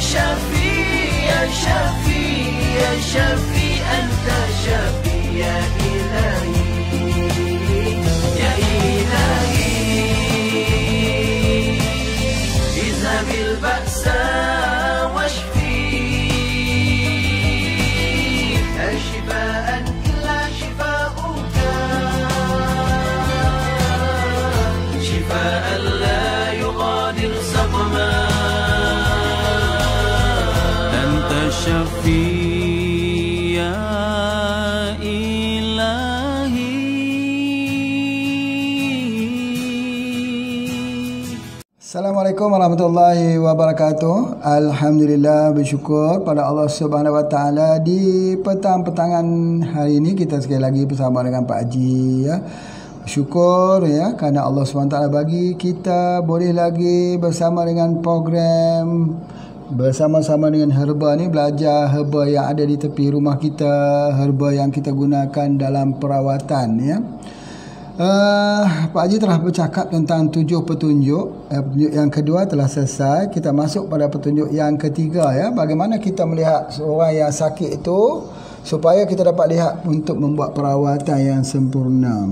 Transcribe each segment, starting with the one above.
شافي يا شافي يا شافي أنت شافي يا إلهي يا إلهي اذهب البأس واشفي لا شفاء إلا شفاؤك شفاء لا يغادر سقما أنت الشافي يا إلهي. Assalamualaikum warahmatullahi wabarakatuh. Alhamdulillah, bersyukur pada Allah Subhanahu Wa Taala di petang-petangan hari ini kita sekali lagi bersama dengan Pak Haji ya. Bersyukur ya kerana Allah Subhanahu Wa Taala bagi kita boleh lagi bersama dengan program bersama-sama dengan herba ni, belajar herba yang ada di tepi rumah kita, herba yang kita gunakan dalam perawatan ya. Pak Haji telah bercakap tentang 7 petunjuk. Petunjuk yang kedua telah selesai. Kita masuk pada petunjuk yang ketiga ya. Bagaimana kita melihat seorang yang sakit itu supaya kita dapat lihat untuk membuat perawatan yang sempurna.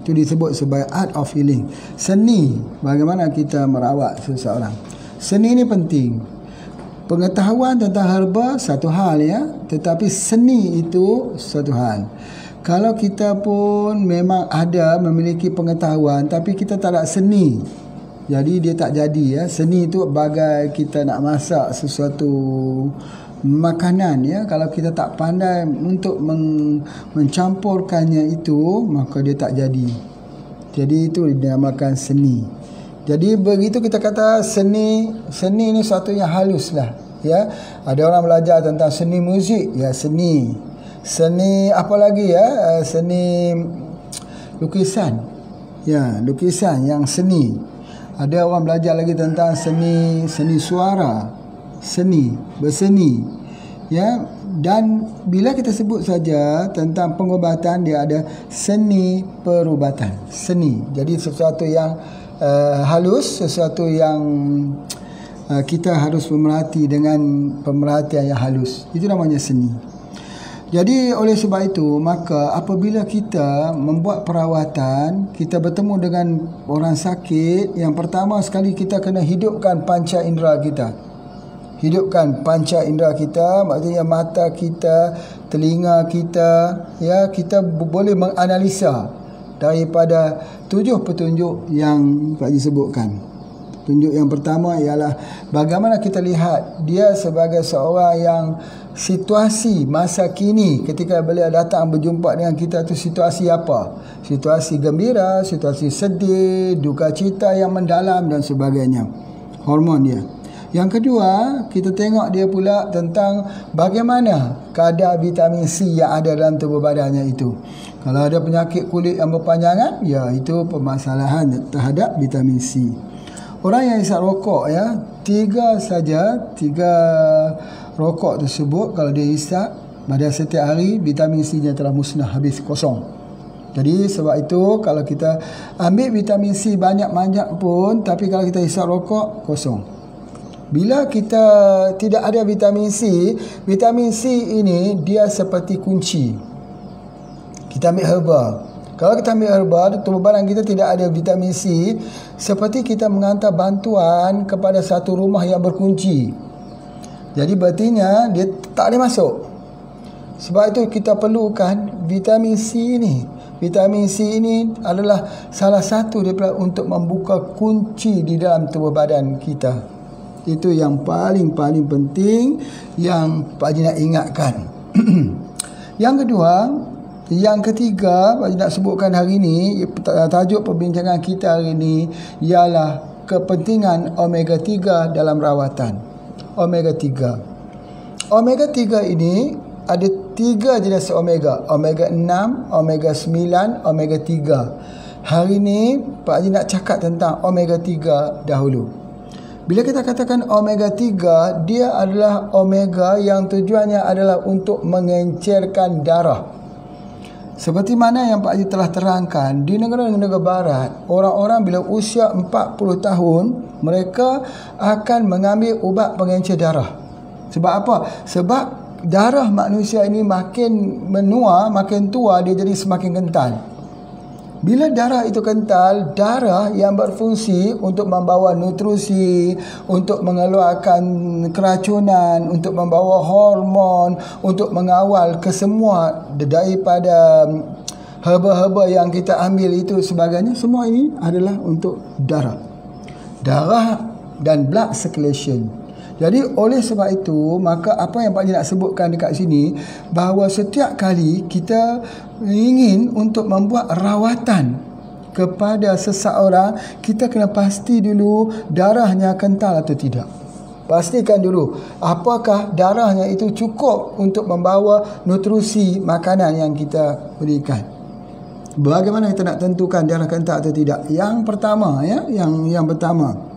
Itu disebut sebagai art of healing. Seni bagaimana kita merawat seseorang. Seni ini penting. Pengetahuan tentang herba satu hal ya, tetapi seni itu satu hal. Kalau kita pun memang ada memiliki pengetahuan tapi kita tak ada seni, jadi dia tak jadi ya. Seni itu bagai kita nak masak sesuatu makanan ya. Kalau kita tak pandai untuk mencampurkannya itu, maka dia tak jadi. Jadi itu dinamakan seni. Jadi begitu kita kata seni ni sesuatu yang halus lah ya. Ada orang belajar tentang seni muzik ya, seni apa lagi ya, seni lukisan ya, lukisan yang seni. Ada orang belajar lagi tentang seni suara, seni berseni ya. Dan bila kita sebut saja tentang pengobatan, dia ada seni perubatan, seni. Jadi sesuatu yang halus, sesuatu yang kita harus memerhati dengan pemerhatian yang halus. Itu namanya seni. Jadi oleh sebab itu, maka apabila kita membuat perawatan, kita bertemu dengan orang sakit, yang pertama sekali kita kena hidupkan panca indera kita. Hidupkan panca indera kita, maksudnya mata kita, telinga kita, ya, kita boleh menganalisa daripada 7 petunjuk yang Pak Haji sebutkan. Petunjuk yang pertama ialah bagaimana kita lihat dia sebagai seorang yang situasi masa kini ketika beliau datang berjumpa dengan kita tu situasi apa? Situasi gembira, situasi sedih, duka cita yang mendalam dan sebagainya. Hormon dia. Yang kedua, kita tengok dia pula tentang bagaimana kadar vitamin C yang ada dalam tubuh badannya itu. Kalau ada penyakit kulit yang berpanjangan, ya itu permasalahan terhadap vitamin C. Orang yang hisap rokok ya, 3 rokok tersebut kalau dia hisap pada setiap hari, vitamin C nya telah musnah, habis, kosong. Jadi sebab itu kalau kita ambil vitamin C banyak-banyak pun, tapi kalau kita hisap rokok, kosong. Bila kita tidak ada vitamin C ini dia seperti kunci. Kita ambil herba. Kalau kita ambil herba, tubuh badan kita tidak ada vitamin C, seperti kita mengantar bantuan kepada satu rumah yang berkunci. Jadi berartinya dia tak boleh masuk. Sebab itu kita perlukan vitamin C ini. Vitamin C ini adalah salah satu daripada untuk membuka kunci di dalam tubuh badan kita. Itu yang paling penting yang Pak Haji nak ingatkan. Yang ketiga, Pak Haji nak sebutkan hari ini, tajuk perbincangan kita hari ini ialah kepentingan omega 3 dalam rawatan. Omega 3. Omega 3 ini ada 3 jenis omega. Omega 6, omega 9, omega 3. Hari ini Pak Haji nak cakap tentang omega 3 dahulu. Bila kita katakan omega 3, dia adalah omega yang tujuannya adalah untuk mengencerkan darah. Seperti mana yang Pak Haji telah terangkan, di negara-negara barat, orang-orang bila usia 40 tahun, mereka akan mengambil ubat pengencer darah. Sebab apa? Sebab darah manusia ini makin menua, makin tua, dia jadi semakin kental. Bila darah itu kental, darah yang berfungsi untuk membawa nutrisi, untuk mengeluarkan keracunan, untuk membawa hormon, untuk mengawal kesemua daripada herba-herba yang kita ambil itu sebagainya, semua ini adalah untuk darah. Darah dan blood circulation. Jadi oleh sebab itu, maka apa yang Pak Haji nak sebutkan dekat sini, bahawa setiap kali kita ingin untuk membuat rawatan kepada seseorang, kita kena pasti dulu darahnya kental atau tidak. Pastikan dulu apakah darahnya itu cukup untuk membawa nutrisi makanan yang kita berikan. Bagaimana kita nak tentukan darah kental atau tidak? Yang pertama, yang pertama,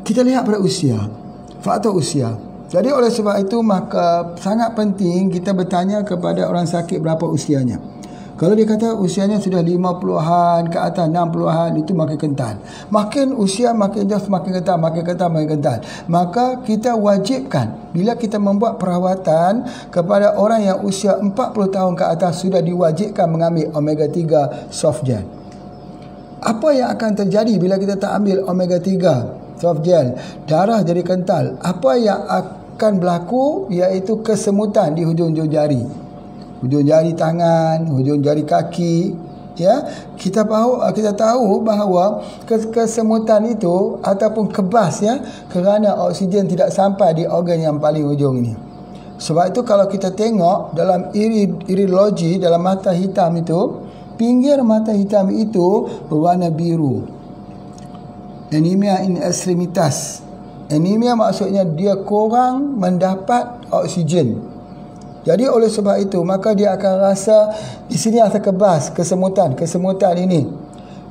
kita lihat pada usia, faktor usia. Jadi oleh sebab itu, maka sangat penting kita bertanya kepada orang sakit berapa usianya. Kalau dia kata usianya sudah 50-an ke atas, 60-an, itu makin kental. Makin usia makin jauh semakin kental, makin kental. Maka kita wajibkan, bila kita membuat perawatan kepada orang yang usia 40 tahun ke atas, sudah diwajibkan mengambil omega 3 soft gel. Apa yang akan terjadi bila kita tak ambil omega 3 soft gel? Darah jadi kental. Apa yang akan berlaku iaitu kesemutan di hujung-hujung jari. Hujung jari tangan, hujung jari kaki. Ya, kita tahu bahawa kesemutan itu ataupun kebas, ya, kerana oksigen tidak sampai di organ yang paling hujung ini. Sebab itu kalau kita tengok dalam iridologi, dalam mata hitam itu, pinggir mata hitam itu berwarna biru. Anemia in extremitas. Anemia maksudnya dia kurang mendapat oksigen. Jadi oleh sebab itu, maka dia akan rasa di sini ada kebas, kesemutan ini.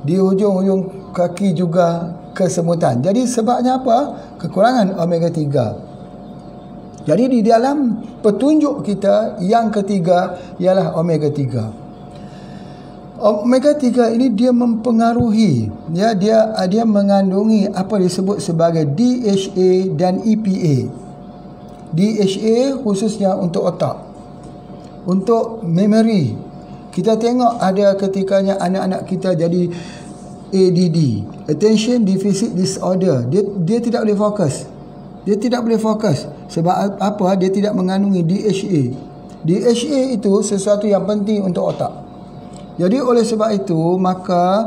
Di hujung-hujung kaki juga kesemutan. Jadi sebabnya apa? Kekurangan omega 3. Jadi di dalam petunjuk kita yang ketiga ialah omega 3. Omega 3 ini dia mempengaruhi, ya, dia mengandungi apa disebut sebagai DHA dan EPA. DHA khususnya untuk otak, untuk memory. Kita tengok ada ketikanya anak-anak kita jadi ADD, Attention Deficit Disorder. Dia tidak boleh fokus. Dia tidak boleh fokus. Sebab apa? Dia tidak mengandungi DHA. DHA itu sesuatu yang penting untuk otak. Jadi oleh sebab itu, maka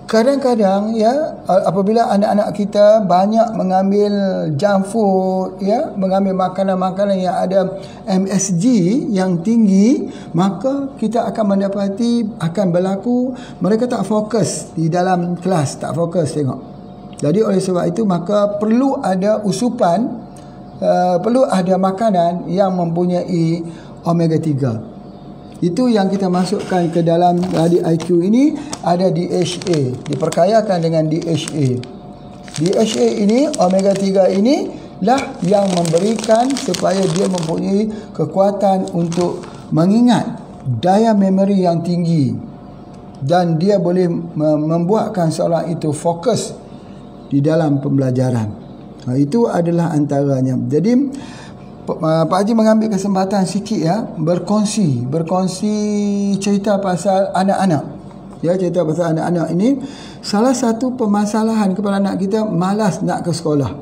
kadang-kadang, ya, apabila anak-anak kita banyak mengambil junk food, ya, mengambil makanan-makanan yang ada MSG yang tinggi, maka kita akan mendapati akan berlaku mereka tak fokus di dalam kelas, tak fokus tengok. Jadi oleh sebab itu, maka perlu ada usupan, perlu ada makanan yang mempunyai omega 3. Itu yang kita masukkan ke dalam tadi IQ ini, ada DHA, diperkayakan dengan DHA. DHA ini, omega 3 ini lah yang memberikan supaya dia mempunyai kekuatan untuk mengingat, daya memori yang tinggi, dan dia boleh membuatkan seorang itu fokus di dalam pembelajaran. Itu adalah antaranya. Jadi Pak Haji mengambil kesempatan sikit, ya, berkongsi cerita pasal anak-anak. Ya, cerita pasal anak-anak ini, salah satu permasalahan kepada anak kita malas nak ke sekolah.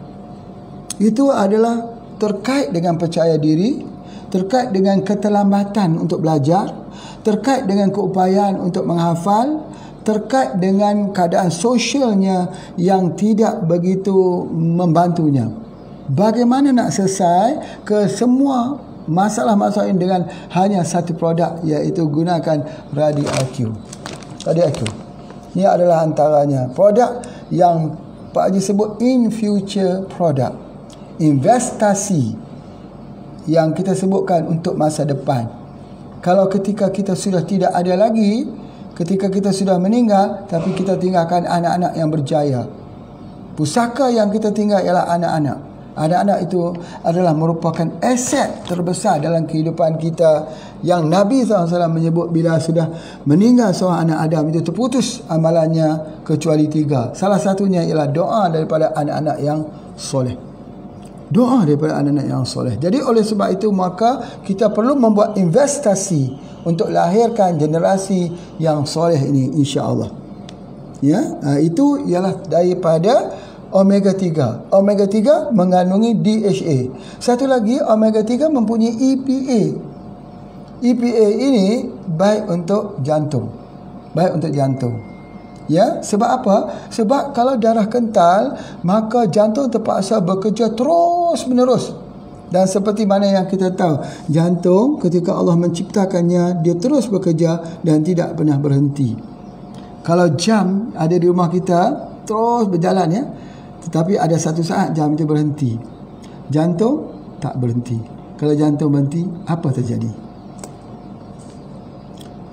Itu adalah terkait dengan percaya diri, terkait dengan keterlambatan untuk belajar, terkait dengan keupayaan untuk menghafal, terkait dengan keadaan sosialnya yang tidak begitu membantunya. Bagaimana nak selesai ke semua masalah-masalah ini dengan hanya satu produk, iaitu gunakan Radio IQ. Radio IQ. Ini adalah antaranya produk yang Pak Haji sebut in future product. Investasi yang kita sebutkan untuk masa depan. Kalau ketika kita sudah tidak ada lagi, ketika kita sudah meninggal, tapi kita tinggalkan anak-anak yang berjaya. Pusaka yang kita tinggal ialah anak-anak. Anak-anak itu adalah merupakan aset terbesar dalam kehidupan kita, yang Nabi SAW menyebut bila sudah meninggal seorang anak Adam itu terputus amalannya kecuali 3. Salah satunya ialah doa daripada anak-anak yang soleh. Doa daripada anak-anak yang soleh. Jadi oleh sebab itu maka kita perlu membuat investasi untuk lahirkan generasi yang soleh ini, insya-Allah. Ya, itu ialah daripada omega 3. Omega 3 mengandungi DHA. Satu lagi, omega 3 mempunyai EPA. EPA ini baik untuk jantung. Baik untuk jantung. Ya, sebab apa? Sebab kalau darah kental, maka jantung terpaksa bekerja terus menerus. Dan seperti mana yang kita tahu, jantung ketika Allah menciptakannya, dia terus bekerja dan tidak pernah berhenti. Kalau jam ada di rumah kita terus berjalan, ya, tetapi ada satu saat jam itu berhenti. Jantung tak berhenti. Kalau jantung berhenti, apa terjadi?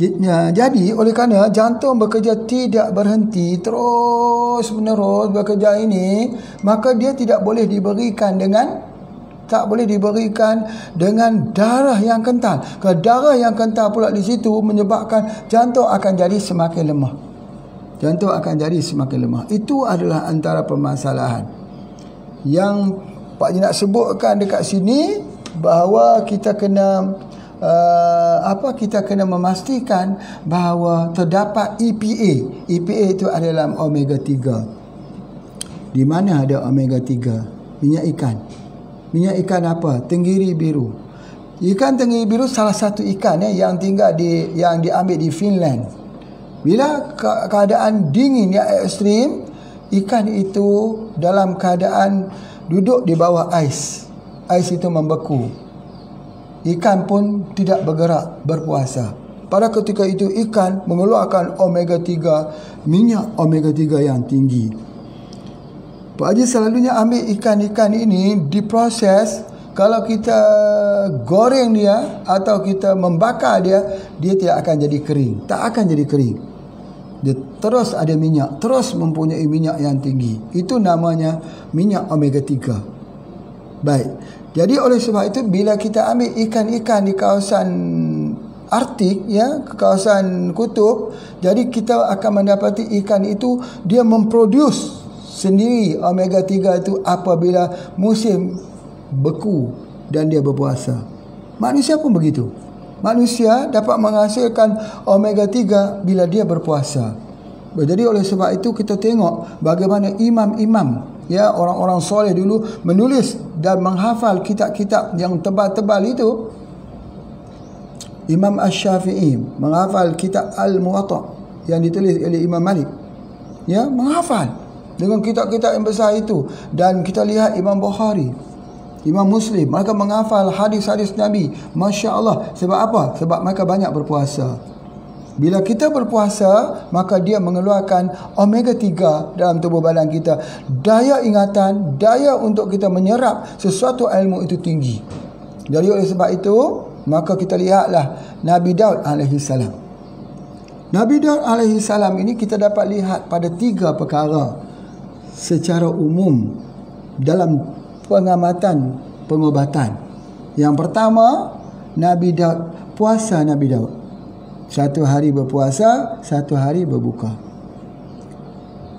Jadi oleh kerana jantung bekerja tidak berhenti, terus menerus bekerja ini, maka dia tak boleh diberikan dengan darah yang kental. Kalau darah yang kental pula di situ menyebabkan jantung akan jadi semakin lemah. Jantung akan jadi semakin lemah. Itu adalah antara permasalahan yang Pak Haji nak sebutkan dekat sini, bahawa kita kena kita kena memastikan bahawa terdapat EPA. EPA itu adalah omega 3. Di mana ada omega 3? Minyak ikan. Minyak ikan apa? Tenggiri biru. Ikan tenggiri biru salah satu ikan yang tinggal yang diambil di Finland. Bila keadaan dingin yang ekstrim, ikan itu dalam keadaan duduk di bawah ais. Ais itu membeku. Ikan pun tidak bergerak, berpuasa. Pada ketika itu ikan mengeluarkan omega 3, minyak omega 3 yang tinggi. Pak Haji selalunya ambil ikan-ikan ini diproses. Kalau kita goreng dia atau kita membakar dia, dia tidak akan jadi kering. Tak akan jadi kering. Dia terus ada minyak, terus mempunyai minyak yang tinggi. Itu namanya minyak omega 3. Baik. Jadi oleh sebab itu bila kita ambil ikan-ikan di kawasan Arktik, ya, kawasan kutub, jadi kita akan mendapati ikan itu dia memproduce sendiri omega 3 itu apabila musim beku dan dia berpuasa. Manusia pun begitu. Manusia dapat menghasilkan omega 3 bila dia berpuasa. Jadi oleh sebab itu kita tengok bagaimana imam-imam, ya, orang-orang soleh dulu menulis dan menghafal kitab-kitab yang tebal-tebal itu. Imam Asy-Syafi'i menghafal kitab Al-Muwatta yang ditulis oleh Imam Malik. Ya, menghafal dengan kitab-kitab yang besar itu. Dan kita lihat Imam Bukhari, Imam Muslim, mereka menghafal hadis-hadis Nabi. Masya Allah. Sebab apa? Sebab mereka banyak berpuasa. Bila kita berpuasa, maka dia mengeluarkan omega 3 dalam tubuh badan kita. Daya ingatan, daya untuk kita menyerap sesuatu ilmu itu tinggi. Jadi oleh sebab itu, maka kita lihatlah Nabi Daud alaihissalam. Nabi Daud alaihissalam ini kita dapat lihat pada 3 perkara secara umum dalam pengamatan pengobatan. Yang pertama, Nabi Daud, puasa Nabi Daud. 1 hari berpuasa, 1 hari berbuka.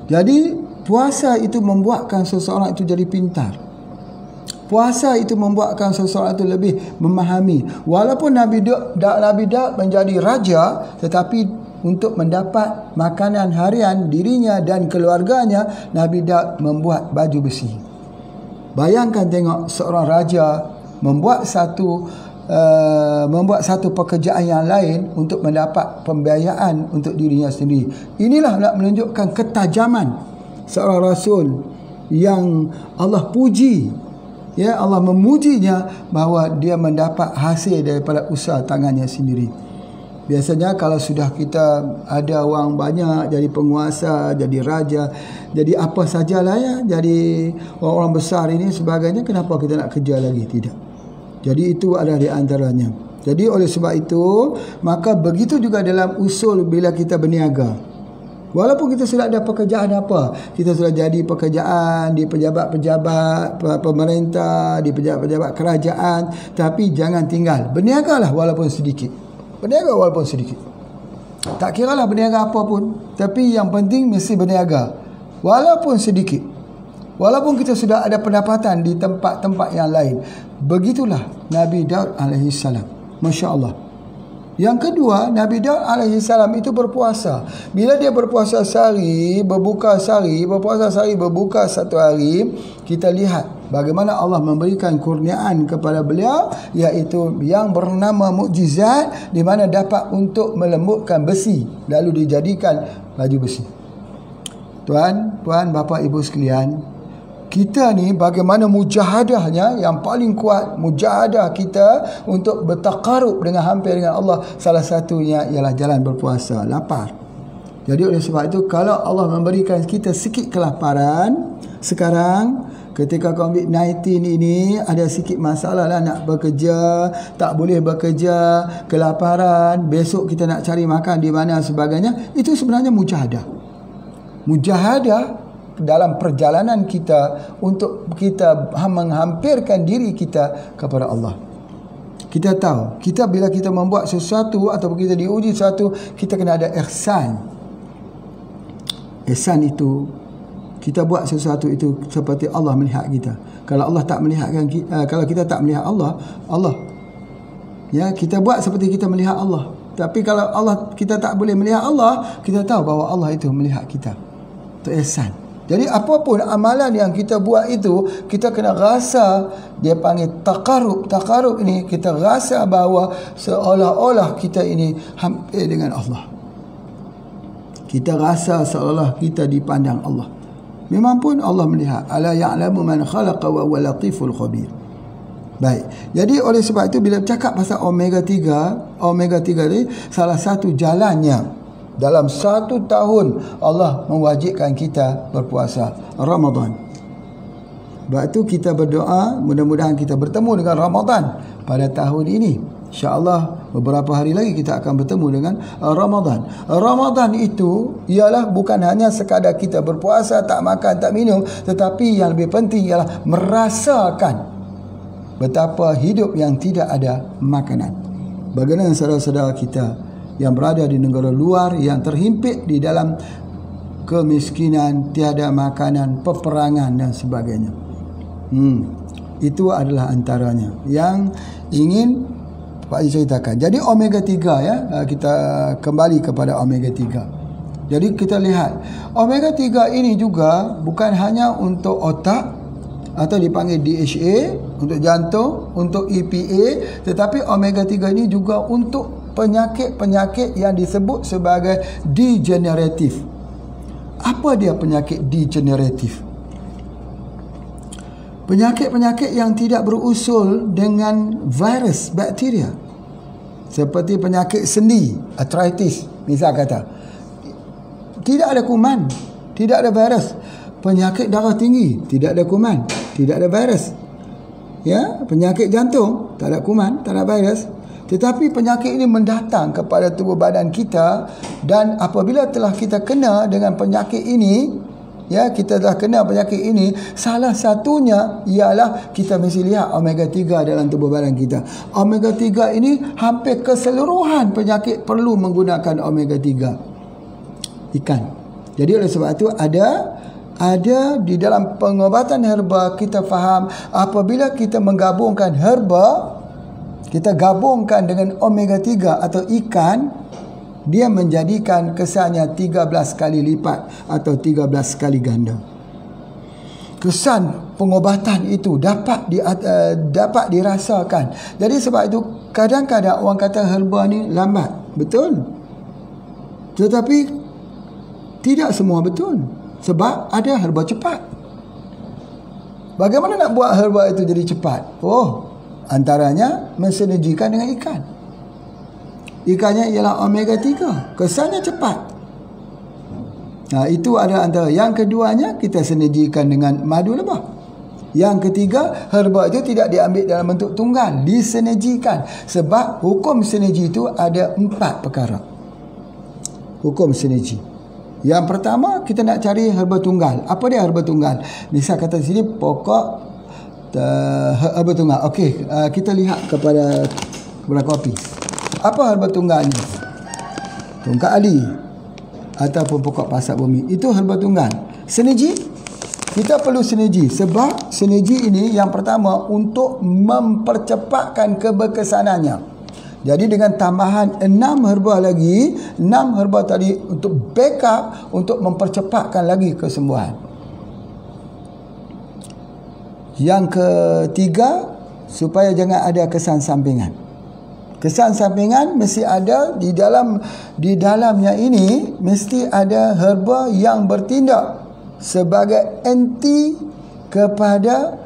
Jadi puasa itu membuatkan seseorang itu jadi pintar. Puasa itu membuatkan seseorang itu lebih memahami. Walaupun Nabi Daud menjadi raja, tetapi untuk mendapat makanan harian dirinya dan keluarganya, Nabi Daud membuat baju besi. Bayangkan tengok seorang raja membuat satu pekerjaan yang lain untuk mendapat pembiayaan untuk dirinya sendiri. Inilah nak menunjukkan ketajaman seorang rasul yang Allah puji. Ya, Allah memujinya bahawa dia mendapat hasil daripada usaha tangannya sendiri. Biasanya kalau sudah kita ada wang banyak, jadi penguasa, jadi raja, jadi apa sajalah, ya, jadi orang-orang besar ini sebagainya, kenapa kita nak kerja lagi? Tidak. Jadi itu adalah di antaranya. Jadi oleh sebab itu, maka begitu juga dalam usul bila kita berniaga. Walaupun kita sudah ada pekerjaan apa, kita sudah jadi pekerjaan di pejabat-pejabat pemerintah, di pejabat-pejabat kerajaan, tapi jangan tinggal. Berniagalah walaupun sedikit. Berniaga walaupun sedikit. Tak kiralah berniaga apa pun, tapi yang penting mesti berniaga walaupun sedikit. Walaupun kita sudah ada pendapatan di tempat-tempat yang lain. Begitulah Nabi Daud alaihissalam. Masya Allah. Yang kedua, Nabi Daud alaihissalam itu berpuasa. Bila dia berpuasa sehari, berbuka sehari, berpuasa sehari, berbuka satu hari, kita lihat bagaimana Allah memberikan kurniaan kepada beliau, iaitu yang bernama mukjizat, di mana dapat untuk melembutkan besi lalu dijadikan baju besi. Tuan, bapa, ibu sekalian, kita ni bagaimana mujahadahnya yang paling kuat, mujahadah kita untuk bertaqarrub dengan hampir dengan Allah, salah satunya ialah jalan berpuasa, lapar. Jadi oleh sebab itu, kalau Allah memberikan kita sikit kelaparan sekarang, ketika COVID-19 ini ada sikit masalah lah, nak bekerja, tak boleh bekerja, kelaparan, besok kita nak cari makan di mana sebagainya, itu sebenarnya mujahadah. Mujahadah dalam perjalanan kita untuk kita menghampirkan diri kita kepada Allah. Kita tahu, bila kita membuat sesuatu ataupun kita diuji sesuatu, kita kena ada ihsan. Ihsan itu, kita buat sesuatu itu seperti Allah melihat kita. Kalau Allah tak melihatkan kita, kalau kita tak melihat Allah, ya, kita buat seperti kita melihat Allah. Tapi kalau kita tak boleh melihat Allah, kita tahu bahawa Allah itu melihat kita. Itu ihsan. Jadi apapun amalan yang kita buat itu, kita kena rasa, dia panggil taqarrub. Taqarrub ini kita rasa bahawa seolah-olah kita ini hampir dengan Allah. Kita rasa seolah kita dipandang Allah. Memang pun Allah melihat. Ala ya'lamu man khalaqa wa huwa latiful khabir. Baik. Jadi oleh sebab itu, bila cakap pasal omega 3 ni salah satu jalannya. Dalam 1 tahun Allah mewajibkan kita berpuasa Ramadan. Sebab itu kita berdoa, mudah-mudahan kita bertemu dengan Ramadan pada tahun ini. InsyaAllah beberapa hari lagi kita akan bertemu dengan Ramadan. Ramadan itu ialah bukan hanya sekadar kita berpuasa, tak makan, tak minum, tetapi yang lebih penting ialah merasakan betapa hidup yang tidak ada makanan. Bagaimana saudara-saudara kita yang berada di negara luar, yang terhimpit di dalam kemiskinan, tiada makanan, peperangan dan sebagainya. Itu adalah antaranya yang ingin Pak Haji ceritakan. Jadi omega 3, ya, kita kembali kepada omega 3. Jadi kita lihat omega 3 ini juga bukan hanya untuk otak atau dipanggil DHA, untuk jantung, untuk EPA, tetapi omega 3 ini juga untuk penyakit-penyakit yang disebut sebagai degeneratif. Apa dia penyakit degeneratif? Penyakit-penyakit yang tidak berusul dengan virus, bakteria. Seperti penyakit sendi, arthritis, misal kata. Tidak ada kuman, tidak ada virus. Penyakit darah tinggi, tidak ada kuman, tidak ada virus. Ya, penyakit jantung, tak ada kuman, tak ada virus. Tetapi penyakit ini mendatang kepada tubuh badan kita, dan apabila telah kita kena dengan penyakit ini, ya, kita telah kena penyakit ini, salah satunya ialah kita mesti lihat omega 3 dalam tubuh badan kita. Omega 3 ini hampir keseluruhan penyakit perlu menggunakan omega 3 ikan. Jadi oleh sebab itu ada di dalam pengobatan herba, kita faham apabila kita menggabungkan herba, kita gabungkan dengan omega 3 atau ikan, dia menjadikan kesannya 13 kali lipat atau 13 kali ganda. Kesan pengobatan itu dapat dirasakan. Jadi sebab itu kadang-kadang orang kata herba ni lambat. Betul. Tetapi tidak semua betul. Sebab ada herba cepat. Bagaimana nak buat herba itu jadi cepat? Antaranya mensinergikan dengan ikan. Ikannya ialah omega 3. Kesannya cepat. Itu ada antara. Yang keduanya, kita sinergikan dengan madu lebah. Yang ketiga, herba itu tidak diambil dalam bentuk tunggal, disinergikan. Sebab hukum sinergi itu ada 4 perkara. Hukum sinergi. Yang pertama, kita nak cari herba tunggal. Apa dia herba tunggal? Misal kata di sini pokok herba tunggal. Okey, kita lihat kepada kopi. Apa herba tunggal ni? Tungkat ali ataupun pokok pasak bumi. Itu herba tunggal. Sinergi, kita perlu sinergi. Sebab sinergi ini yang pertama untuk mempercepatkan keberkesanannya. Jadi dengan tambahan 6 herba lagi, 6 herba tadi untuk backup, untuk mempercepatkan lagi kesembuhan. Yang ketiga, supaya jangan ada kesan sampingan. Kesan sampingan mesti ada di dalamnya ini, mesti ada herba yang bertindak sebagai anti kepada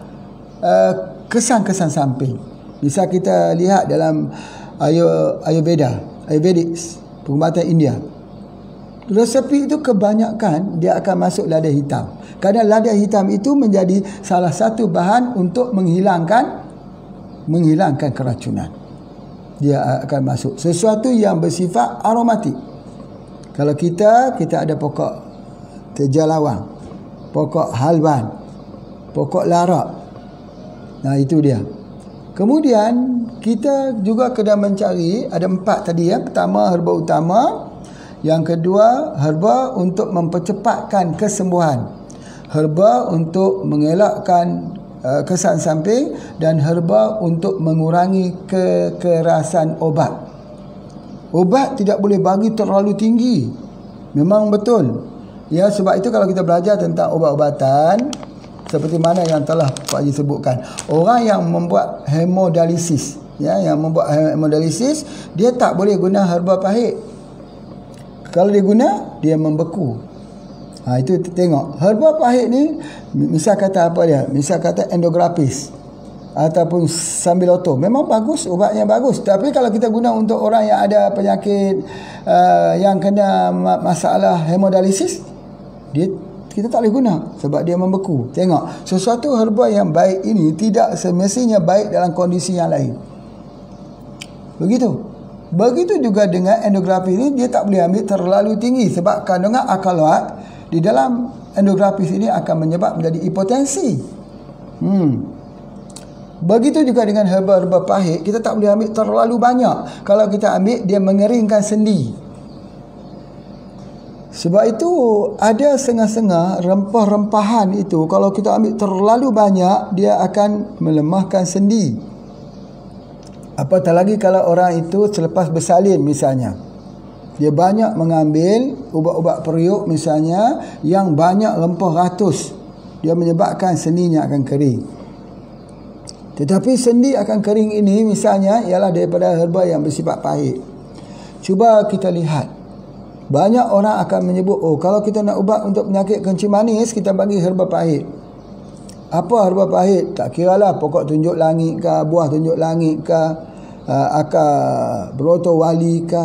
kesan-kesan samping. Bisa kita lihat dalam Ayurvedic, pengobatan India. Resepi itu kebanyakan dia akan masuk lada hitam. Kerana lada hitam itu menjadi salah satu bahan untuk menghilangkan keracunan. Dia akan masuk sesuatu yang bersifat aromatik. Kalau kita ada pokok tejalawang, pokok halwan, pokok larak. Nah, itu dia. Kemudian kita juga kena mencari, ada 4 tadi ya. Pertama, herba utama. Yang kedua, herba untuk mempercepatkan kesembuhan. Herba untuk mengelakkan kesan samping, dan herba untuk mengurangi kekerasan obat. Obat tidak boleh bagi terlalu tinggi. Memang betul. Ya, sebab itu kalau kita belajar tentang obat-obatan, seperti mana yang telah Pak Haji sebutkan, orang yang membuat hemodialisis, ya, dia tak boleh guna herba pahit. Kalau dia guna, dia membeku. Itu tengok. Herba pahit ni, misal kata apa dia? Misal kata endograpis ataupun sambiloto. Memang bagus, obatnya bagus. Tapi kalau kita guna untuk orang yang ada penyakit yang kena masalah hemodialisis, kita tak boleh guna sebab dia membeku. Tengok, sesuatu herba yang baik ini tidak semestinya baik dalam kondisi yang lain. Begitu juga dengan endografi ini, dia tak boleh ambil terlalu tinggi sebab kandungan alkaloid di dalam endografis ini akan menyebab menjadi hipotensi. Begitu juga dengan herba-herba pahit, kita tak boleh ambil terlalu banyak. Kalau kita ambil, dia mengeringkan sendi. Sebab itu ada setengah-setengah rempah-rempahan itu, kalau kita ambil terlalu banyak, dia akan melemahkan sendi. Apatah lagi kalau orang itu selepas bersalin misalnya, dia banyak mengambil ubat-ubat periuk misalnya yang banyak rempah ratus, dia menyebabkan sendinya akan kering. Tetapi sendi akan kering ini misalnya ialah daripada herba yang bersifat pahit. Cuba kita lihat, banyak orang akan menyebut, kalau kita nak ubat untuk penyakit kencing manis, kita bagi herba pahit. Apa herba pahit? Tak kiralah pokok tunjuk langit ke, buah tunjuk langit ke, akar beroto wali ke,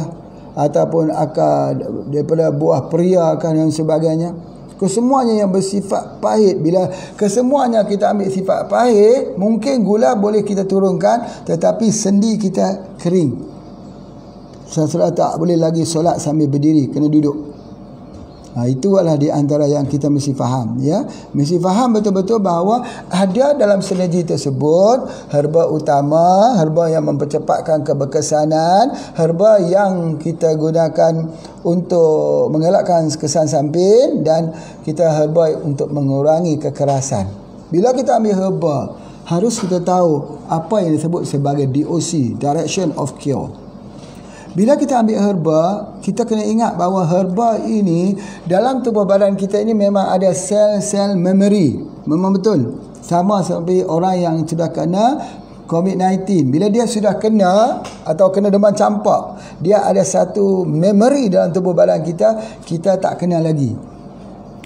ataupun akar daripada buah pria ke dan sebagainya. Kesemuanya yang bersifat pahit. Bila kesemuanya kita ambil sifat pahit, mungkin gula boleh kita turunkan, tetapi sendi kita kering. Saudara tak boleh lagi solat sambil berdiri, kena duduk. Itulah di antara yang kita mesti faham, ya. Mesti faham betul-betul bahawa ada dalam sinergi tersebut herba utama, herba yang mempercepatkan keberkesanan, herba yang kita gunakan untuk mengelakkan kesan samping, dan kita herba untuk mengurangi kekerasan. Bila kita ambil herba, harus kita tahu apa yang disebut sebagai DOC, Direction of Cure. Bila kita ambil herba, kita kena ingat bahawa herba ini dalam tubuh badan kita ini memang ada sel-sel memory. Memang betul. Sama seperti orang yang sudah kena COVID-19. Bila dia sudah kena atau kena demam campak, dia ada satu memory dalam tubuh badan kita, kita tak kena lagi.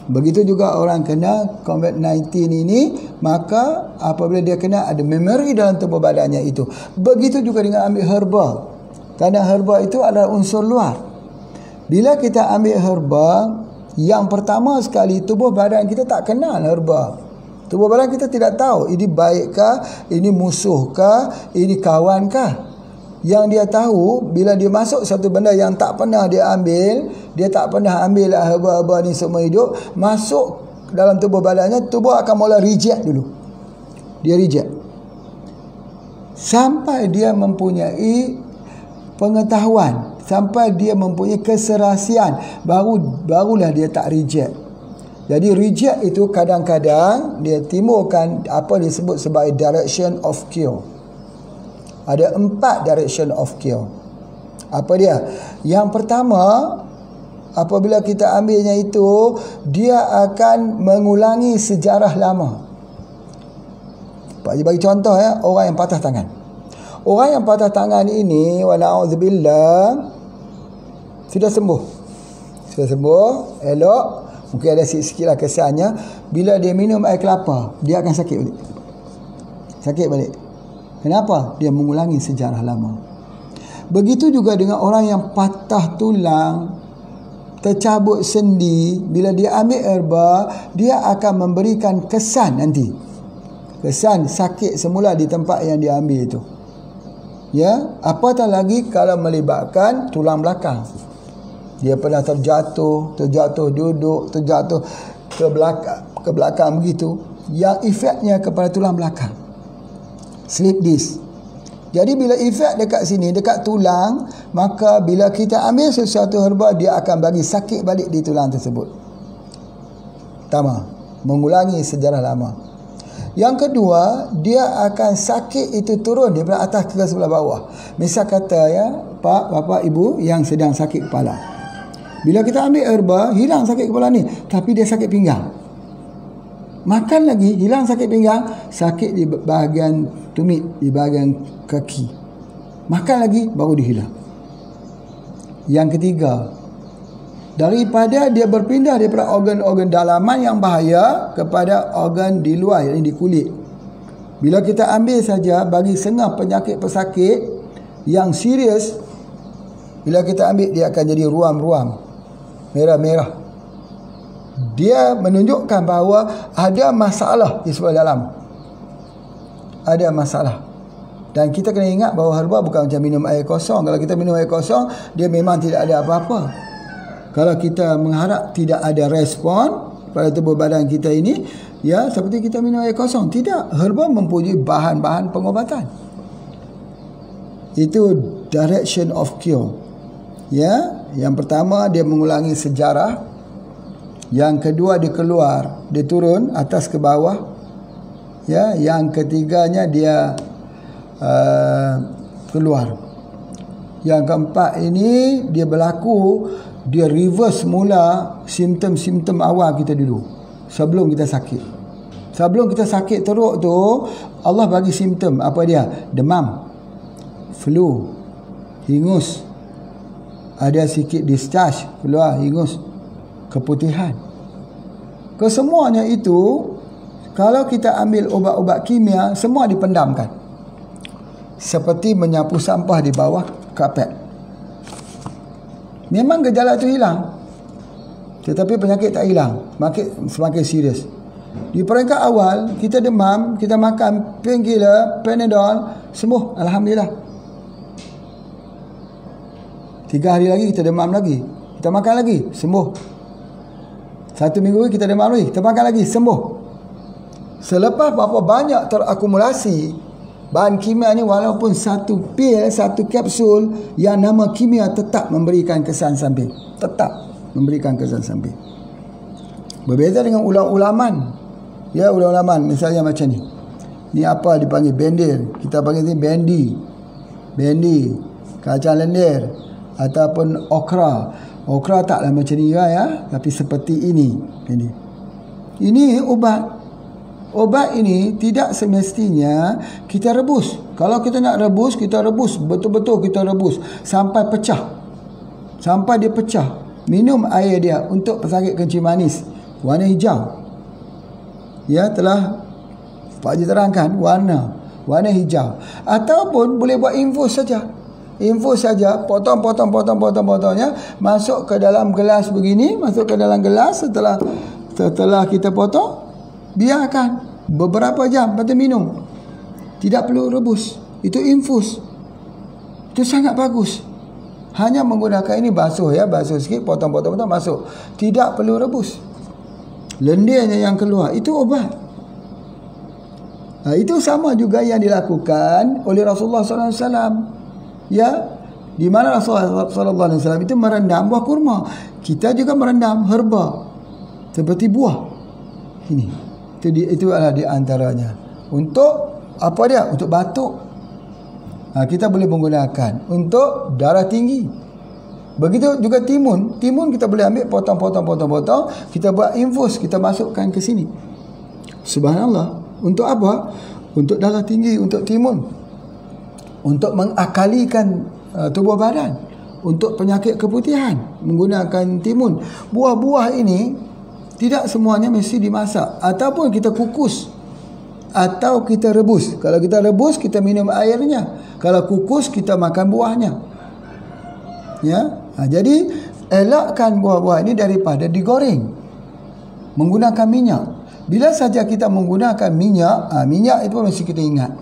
Begitu juga orang kena COVID-19 ini, maka apabila dia kena, ada memory dalam tubuh badannya itu. Begitu juga dengan ambil herba. Kerana herba itu adalah unsur luar. Bila kita ambil herba, yang pertama sekali tubuh badan kita tak kenal herba. Tubuh badan kita tidak tahu ini baikkah, ini musuhkah, ini kawankah. yang dia tahu bila dia masuk satu benda yang tak pernah dia ambil, dia tak pernah ambil herba-herba ni seumur hidup, masuk dalam tubuh badannya, tubuh akan mula reject dulu. Dia reject. Sampai dia mempunyai pengetahuan, sampai dia mempunyai keserasian, barulah dia tak reject. Jadi reject itu kadang-kadang dia timbulkan apa disebut sebagai direction of cure. Ada 4 direction of cure. Apa dia? Yang pertama, apabila kita ambilnya itu, dia akan mengulangi sejarah lama. Pak Haji bagi contoh ya, orang yang patah tangan. Orang yang patah tangan ini, wa na'udzubillah, sudah sembuh. Sudah sembuh, elok. Mungkin ada sikit-sikit lah kesannya. Bila dia minum air kelapa, dia akan sakit balik. Sakit balik. Kenapa? Dia mengulangi sejarah lama. Begitu juga dengan orang yang patah tulang, tercabut sendi, bila dia ambil herba, dia akan memberikan kesan nanti. Kesan sakit semula di tempat yang dia ambil itu. Ya, apatah lagi kalau melibatkan tulang belakang. Dia pernah terjatuh duduk, terjatuh ke belakang begitu, yang efeknya kepada tulang belakang. Slip disc. Jadi bila efek dekat sini, dekat tulang, maka bila kita ambil sesuatu herba, dia akan bagi sakit balik di tulang tersebut. Pertama, mengulangi sejarah lama. Yang kedua, dia akan sakit itu turun daripada atas ke sebelah bawah. Misal kata ya, Pak, Bapak, Ibu yang sedang sakit kepala. Bila kita ambil herba, hilang sakit kepala ni, tapi dia sakit pinggang. Makan lagi, hilang sakit pinggang, sakit di bahagian tumit, di bahagian kaki. Makan lagi, baru dia hilang. Yang ketiga, daripada dia berpindah daripada organ-organ dalaman yang bahaya kepada organ di luar, yang di kulit. Bila kita ambil saja, bagi setengah penyakit pesakit yang serius, bila kita ambil, dia akan jadi ruam-ruam, merah-merah. Dia menunjukkan bahawa ada masalah di sebelah dalam. Ada masalah. Dan kita kena ingat bahawa herba bukan macam minum air kosong. Kalau kita minum air kosong, dia memang tidak ada apa-apa. Kalau kita mengharap tidak ada respon pada tubuh badan kita ini, ya seperti kita minum air kosong. Tidak. Herba mempunyai bahan-bahan pengobatan. Itu direction of cure. Ya, yang pertama dia mengulangi sejarah. Yang kedua dia keluar, dia turun atas ke bawah. Ya, yang ketiganya dia keluar. Yang keempat ini dia berlaku, dia reverse mula simptom-simptom awal kita dulu sebelum kita sakit. Sebelum kita sakit teruk tu, Allah bagi simptom apa dia? Demam, flu, hingus, ada sikit discharge keluar, hingus, keputihan. Kesemuanya itu, kalau kita ambil ubat-ubat kimia, semua dipendamkan. Seperti menyapu sampah di bawah kapet. Memang gejala itu hilang, tetapi penyakit tak hilang, semakin serius. Di peringkat awal, kita demam, kita makan painkiller, Panadol, sembuh, alhamdulillah. 3 hari lagi kita demam lagi, kita makan lagi, sembuh. 1 minggu lagi kita demam lagi, kita makan lagi, sembuh. Selepas berapa banyak terakumulasi bahan kimia ni, walaupun satu pil, satu kapsul yang nama kimia, tetap memberikan kesan samping. Tetap memberikan kesan samping. Berbeza dengan ulang-ulaman. Ya, ulang-ulaman misalnya macam ni. Ni apa dipanggil bendir, kita panggil ni bendi, kacang lendir ataupun okra. Okra taklah macam ni ya, tapi seperti ini. Ini ubat. Obat ini tidak semestinya kita rebus. Kalau kita nak rebus, kita rebus betul-betul, kita rebus sampai pecah. Sampai dia pecah. Minum air dia untuk pesakit kencing manis, warna hijau. Ya, telah Pak Haji terangkan warna hijau. Ataupun boleh buat infus saja. Infus saja, potongnya, masuk ke dalam gelas begini, masuk ke dalam gelas. Setelah kita potong, biarkan beberapa jam, lepas tu minum. Tidak perlu rebus. Itu infus. Itu sangat bagus. Hanya menggunakan ini basuh ya, basuh sikit, potong-potong masuk. Tidak perlu rebus. Lendirnya yang keluar, itu obat. Itu sama juga yang dilakukan oleh Rasulullah SAW. Ya, di mana Rasulullah SAW itu merendam buah kurma. Kita juga merendam herba seperti buah. Ini, itu adalah di antaranya. Untuk apa dia? Untuk batuk. Kita boleh menggunakan untuk darah tinggi. Begitu juga timun. Timun kita boleh ambil potong. Kita buat infus, kita masukkan ke sini. Subhanallah. Untuk apa? Untuk darah tinggi, untuk timun. Untuk mengakalikan tubuh badan. Untuk penyakit keputihan, menggunakan timun. Buah-buah ini tidak semuanya mesti dimasak. Ataupun kita kukus. Atau kita rebus. Kalau kita rebus, kita minum airnya. Kalau kukus, kita makan buahnya. Ya, jadi elakkan buah-buah ini daripada digoreng menggunakan minyak. Bila saja kita menggunakan minyak, minyak itu mesti kita ingat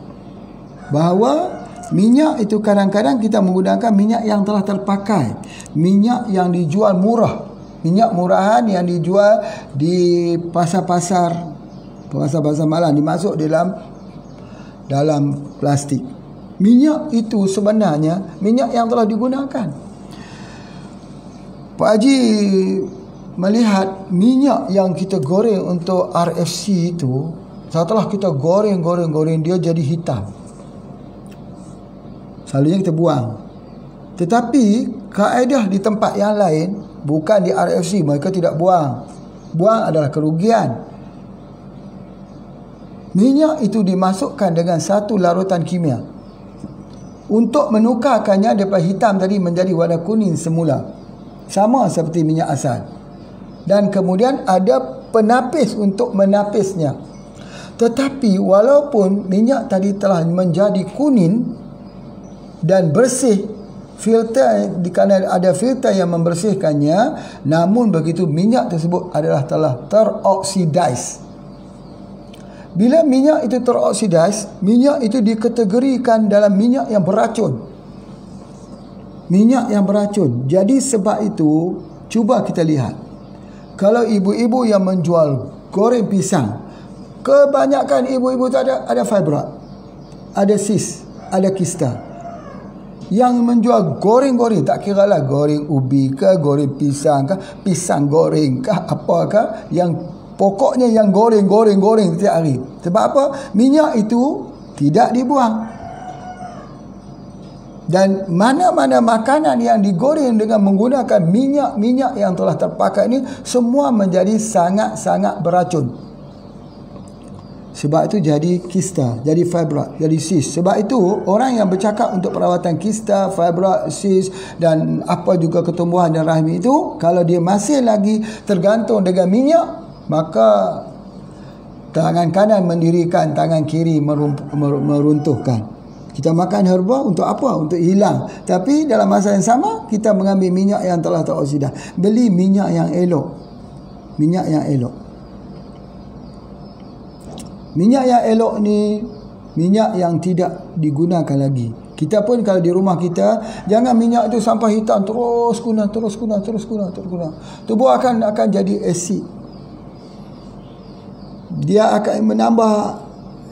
bahawa minyak itu kadang-kadang kita menggunakan minyak yang telah terpakai, minyak yang dijual murah, minyak murahan yang dijual di pasar-pasar malam, dimasuk dalam plastik. Minyak itu sebenarnya minyak yang telah digunakan. Pak Haji melihat minyak yang kita goreng untuk RFC itu, setelah kita goreng dia jadi hitam. Selalunya kita buang. Tetapi kaedah di tempat yang lain, bukan di RFC, mereka tidak buang. Buang adalah kerugian. Minyak itu dimasukkan dengan satu larutan kimia untuk menukarkannya daripada hitam tadi menjadi warna kuning semula, sama seperti minyak asal. Dan kemudian ada penapis untuk menapisnya. Tetapi walaupun minyak tadi telah menjadi kuning dan bersih, filter, kerana ada filter yang membersihkannya, namun begitu minyak tersebut adalah telah teroksidize. Bila minyak itu teroksidize, minyak itu dikategorikan dalam minyak yang beracun. Minyak yang beracun. Jadi sebab itu, cuba kita lihat. Kalau ibu-ibu yang menjual goreng pisang, kebanyakan ibu-ibu itu ada fibroid, ada cyst, ada kista. Yang menjual goreng-goreng, tak kira lah goreng ubi ke, goreng pisang ke, pisang goreng ke, apakah, yang pokoknya yang goreng setiap hari. Sebab apa? Minyak itu tidak dibuang. Dan mana-mana makanan yang digoreng dengan menggunakan minyak yang telah terpakai ini, semua menjadi sangat-sangat beracun. Sebab itu jadi kista, jadi fibroid, jadi cyst. Sebab itu orang yang bercakap untuk perawatan kista, fibroid, cyst dan apa juga ketumbuhan dan rahim itu, kalau dia masih lagi tergantung dengan minyak, maka tangan kanan mendirikan, tangan kiri meruntuhkan. Kita makan herba untuk apa? Untuk hilang. Tapi dalam masa yang sama, kita mengambil minyak yang telah teroksida. Beli minyak yang elok. Minyak yang elok. Minyak yang elok ni minyak yang tidak digunakan lagi. Kita pun kalau di rumah kita, jangan minyak itu sampai hitam terus guna. Tubuh akan jadi asid. Dia akan menambah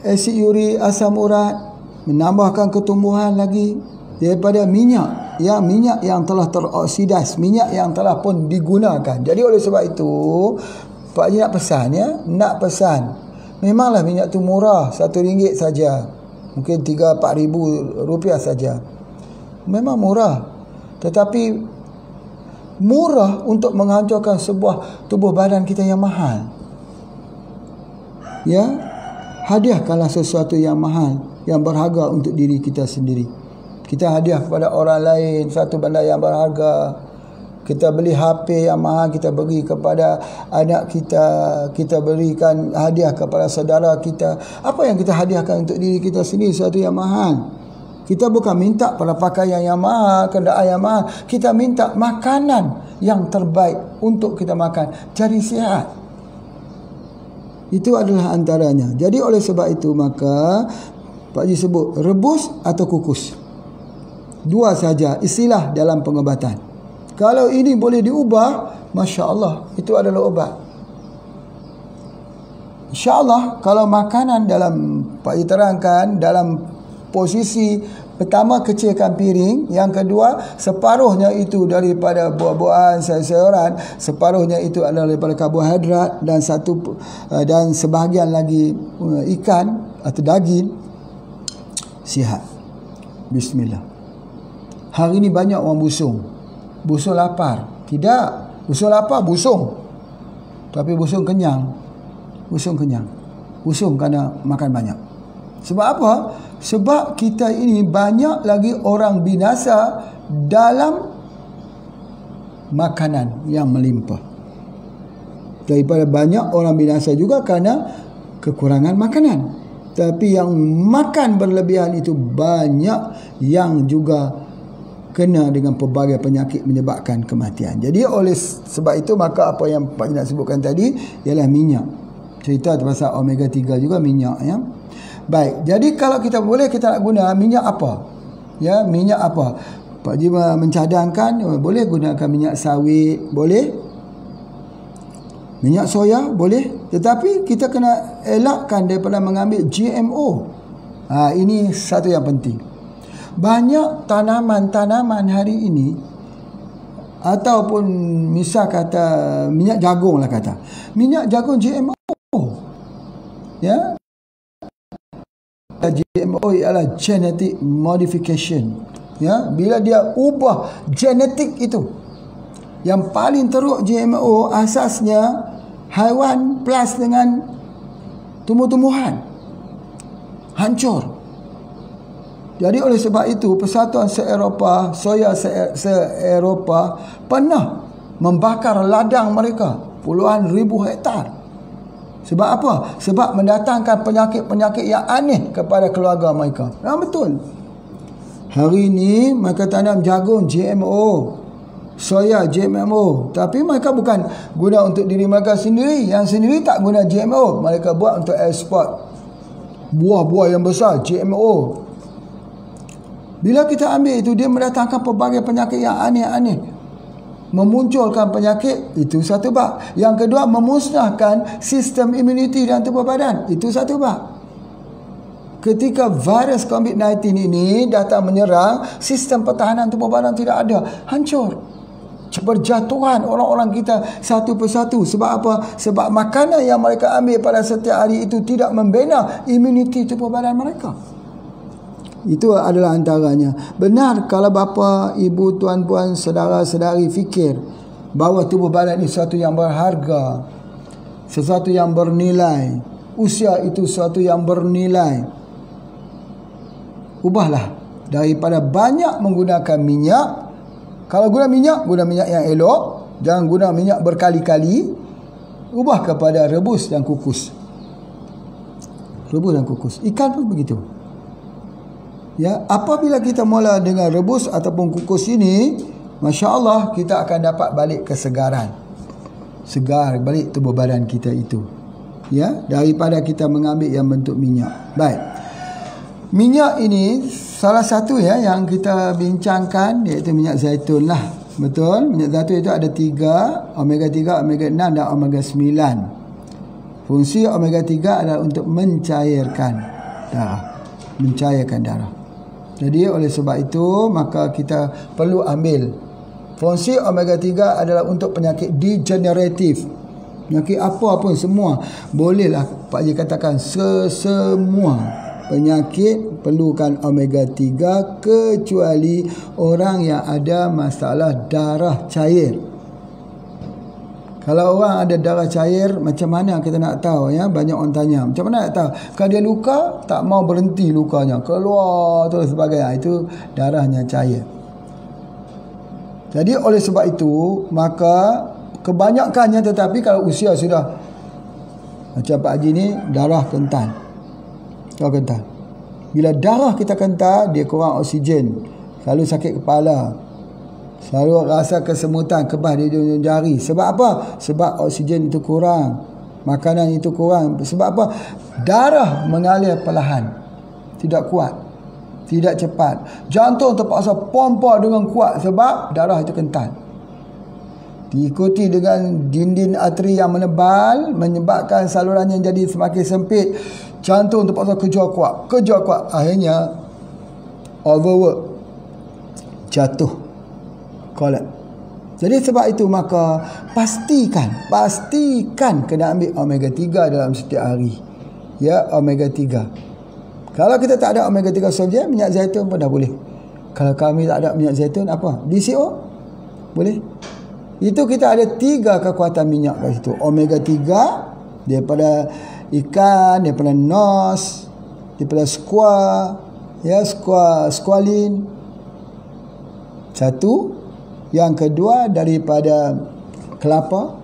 asid urik, asam urat, menambahkan ketumbuhan lagi daripada minyak yang telah teroksidas, minyak yang telah pun digunakan. Jadi oleh sebab itu, Pak Haji nak pesan, memanglah minyak tu murah, RM1 saja, mungkin 3-4 ribu rupiah saja. Memang murah, tetapi murah untuk menghancurkan sebuah tubuh badan kita yang mahal. Ya, hadiahkanlah sesuatu yang mahal, yang berharga untuk diri kita sendiri. Kita hadiah kepada orang lain satu benda yang berharga. Kita beli HP yang mahal, kita beri kepada anak kita, kita berikan hadiah kepada saudara kita. Apa yang kita hadiahkan untuk diri kita sendiri, sesuatu yang mahal. Kita bukan minta pada pakaian yang mahal, kenderaan yang mahal. Kita minta makanan yang terbaik untuk kita makan, jadi sihat. Itu adalah antaranya. Jadi oleh sebab itu, maka Pak Haji sebut rebus atau kukus. Dua saja istilah dalam pengobatan. Kalau ini boleh diubah, Masya Allah, itu adalah obat. InsyaAllah kalau makanan dalam Pak diterangkan dalam posisi pertama kecilkan piring, yang kedua separuhnya itu daripada buah-buahan, sayur-sayuran, separuhnya itu adalah daripada karbohidrat dan sebahagian lagi ikan atau daging. Sihat. Bismillah. Hari ini banyak orang busung. Busung lapar. Tidak. Busung lapar, busung. Tapi busung kenyang. Busung kenyang. Busung kerana makan banyak. Sebab apa? Sebab kita ini banyak lagi orang binasa dalam makanan yang melimpah. Daripada banyak orang binasa juga kerana kekurangan makanan. Tapi yang makan berlebihan itu banyak yang juga kena dengan pelbagai penyakit menyebabkan kematian. Jadi oleh sebab itu maka apa yang Pak nak sebutkan tadi ialah minyak. Cerita pasal omega 3 juga minyak, ya. Baik, jadi kalau kita boleh kita nak guna minyak apa? Ya, minyak apa? Pak Haji mencadangkan boleh gunakan minyak sawit, boleh. Minyak soya boleh, tetapi kita kena elakkan daripada mengambil GMO. Ini satu yang penting. Banyak tanaman-tanaman hari ini, ataupun misal kata minyak jagung lah kata. Minyak jagung GMO. Ya. GMO ialah genetic modification. Ya, bila dia ubah genetik itu. Yang paling teruk GMO asasnya haiwan plus dengan tumbuh-tumbuhan. Hancur. Jadi oleh sebab itu Persatuan se-Eropah, Soya se-Eropah pernah membakar ladang mereka puluhan ribu hektar. Sebab apa? Sebab mendatangkan penyakit-penyakit yang aneh kepada keluarga mereka. Betul. Hari ini mereka tanam jagung GMO, soya GMO, tapi mereka bukan guna untuk diri mereka sendiri. Yang sendiri tak guna GMO, mereka buat untuk ekspor buah-buah yang besar GMO. Bila kita ambil itu, dia mendatangkan pelbagai penyakit yang aneh-aneh, memunculkan penyakit. Itu satu bab. Yang kedua, memusnahkan sistem imuniti dalam tubuh badan. Itu satu bab. Ketika virus COVID-19 ini datang menyerang, sistem pertahanan tubuh badan tidak ada, hancur. Berjatuhan orang-orang kita satu persatu. Sebab apa? Sebab makanan yang mereka ambil pada setiap hari itu tidak membina imuniti tubuh badan mereka. Itu adalah antaranya. Benar kalau bapa, ibu, tuan-puan, saudara-saudari fikir bahawa tubuh badan ini sesuatu yang berharga, sesuatu yang bernilai, usia itu sesuatu yang bernilai, ubahlah daripada banyak menggunakan minyak. Kalau guna minyak yang elok. Jangan guna minyak berkali-kali. Ubah kepada rebus dan kukus. Rebus dan kukus. Ikan pun begitu. Ya, apabila kita mula dengan rebus ataupun kukus ini, Masya Allah, kita akan dapat balik kesegaran. Segar balik tubuh badan kita itu. Ya, daripada kita mengambil yang bentuk minyak. Baik. Minyak ini salah satu yang kita bincangkan iaitu minyak zaitun lah. Betul? Minyak zaitun itu ada 3, omega 3, omega 6 dan omega 9. Fungsi omega 3 adalah untuk mencairkan darah. Jadi oleh sebab itu maka kita perlu ambil. Fungsi omega 3 adalah untuk penyakit degeneratif. Penyakit apa pun semua. Bolehlah Pak Haji katakan semua penyakit perlukan omega 3 kecuali orang yang ada masalah darah cair. Kalau orang ada darah cair, macam mana kita nak tahu, ya? Banyak orang tanya, macam mana nak tahu? Kalau dia luka, tak mau berhenti lukanya, keluar terus sebagainya, itu darahnya cair. Jadi oleh sebab itu, maka kebanyakannya, tetapi kalau usia sudah macam Pak Haji ni, darah kental. Kental. Bila darah kita kental, dia kurang oksigen, selalu sakit kepala, selalu rasa kesemutan, kebas di ujung jari. Sebab apa? Sebab oksigen itu kurang, makanan itu kurang. Sebab apa? Darah mengalir perlahan, tidak kuat. tidak cepat. Jantung terpaksa pompa dengan kuat sebab darah itu kental. Diikuti dengan dinding arteri yang menebal, menyebabkan saluran yang jadi semakin sempit. Jantung terpaksa kerja kuat. Akhirnya overwork, jatuh, collapse. Jadi sebab itu maka pastikan kena ambil omega 3 dalam setiap hari. Ya, omega 3. Kalau kita tak ada omega 3 soft gel, minyak zaitun pun dah boleh. Kalau kami tak ada minyak zaitun, apa? DCO? Boleh. Itu kita ada 3 kekuatan minyak kat situ. Omega 3 daripada ikan, daripada nos, daripada squalene. Satu. Yang kedua daripada kelapa.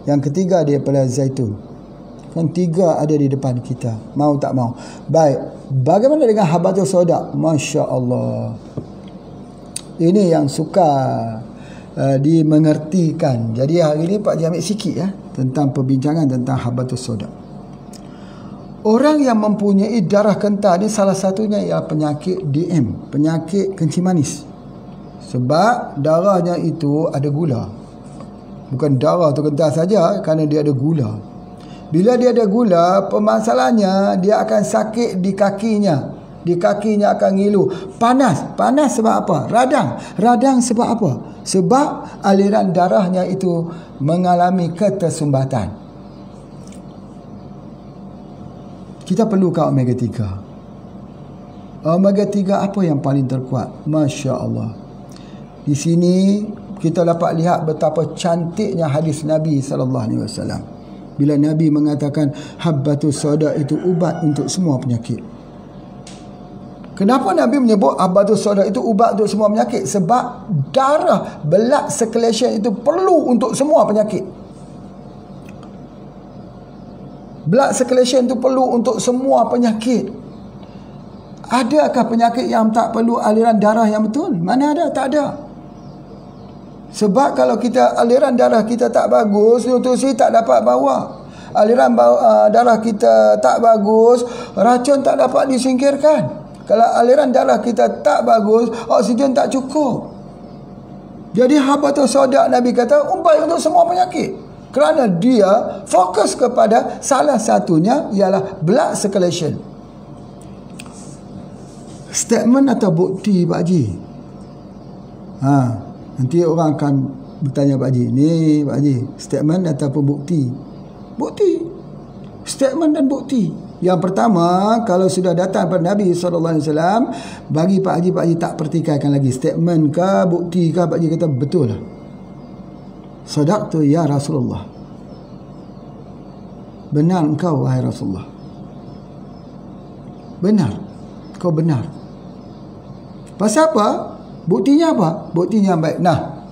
Yang ketiga daripada zaitun. Kan 3 ada di depan kita. Mau tak mau. Baik. Bagaimana dengan habatus sauda? Masya Allah. Ini yang suka dimengertikan. Jadi hari ini Pak Haji ambil sikit tentang perbincangan tentang habatus sauda. Orang yang mempunyai darah kental ni salah satunya ialah penyakit DM, penyakit kencing manis. Sebab darahnya itu ada gula. Bukan darah tu kental saja, kerana dia ada gula. Bila dia ada gula, permasalahannya dia akan sakit di kakinya. Di kakinya akan ngilu. Panas sebab apa? Radang sebab apa? Sebab aliran darahnya itu mengalami ketersumbatan. Kita perlukan omega 3. Omega 3 apa yang paling terkuat? Masya Allah. Di sini kita dapat lihat betapa cantiknya hadis Nabi SAW. Bila Nabi mengatakan habbatus sauda itu ubat untuk semua penyakit. Kenapa Nabi menyebut habbatus sauda itu ubat untuk semua penyakit? Sebab darah, blood circulation itu perlu untuk semua penyakit. Blood circulation itu perlu untuk semua penyakit. Adakah penyakit yang tak perlu aliran darah yang betul? Mana ada? Tak ada. Sebab kalau kita aliran darah kita tak bagus, nutrisi tak dapat bawa. Aliran darah kita tak bagus, racun tak dapat disingkirkan. Kalau aliran darah kita tak bagus, oksigen tak cukup. Jadi habatus sauda Nabi kata ubat untuk semua penyakit. Kerana dia fokus kepada salah satunya ialah blood circulation. Statement atau bukti Pak Haji? Nanti orang akan bertanya Pak Haji, ni Pak Haji, statement ataupun bukti? Bukti. Statement dan bukti. Yang pertama, kalau sudah datang pada Nabi SAW, bagi Pak Haji tak pertikaikan lagi. Statement ke, bukti ke, Pak Haji kata betul lah. Sadaqtu ya Rasulullah. Benar engkau wahai Rasulullah. Benar. Kau benar. Pasal apa? Buktinya apa? Buktinya baik. Nah,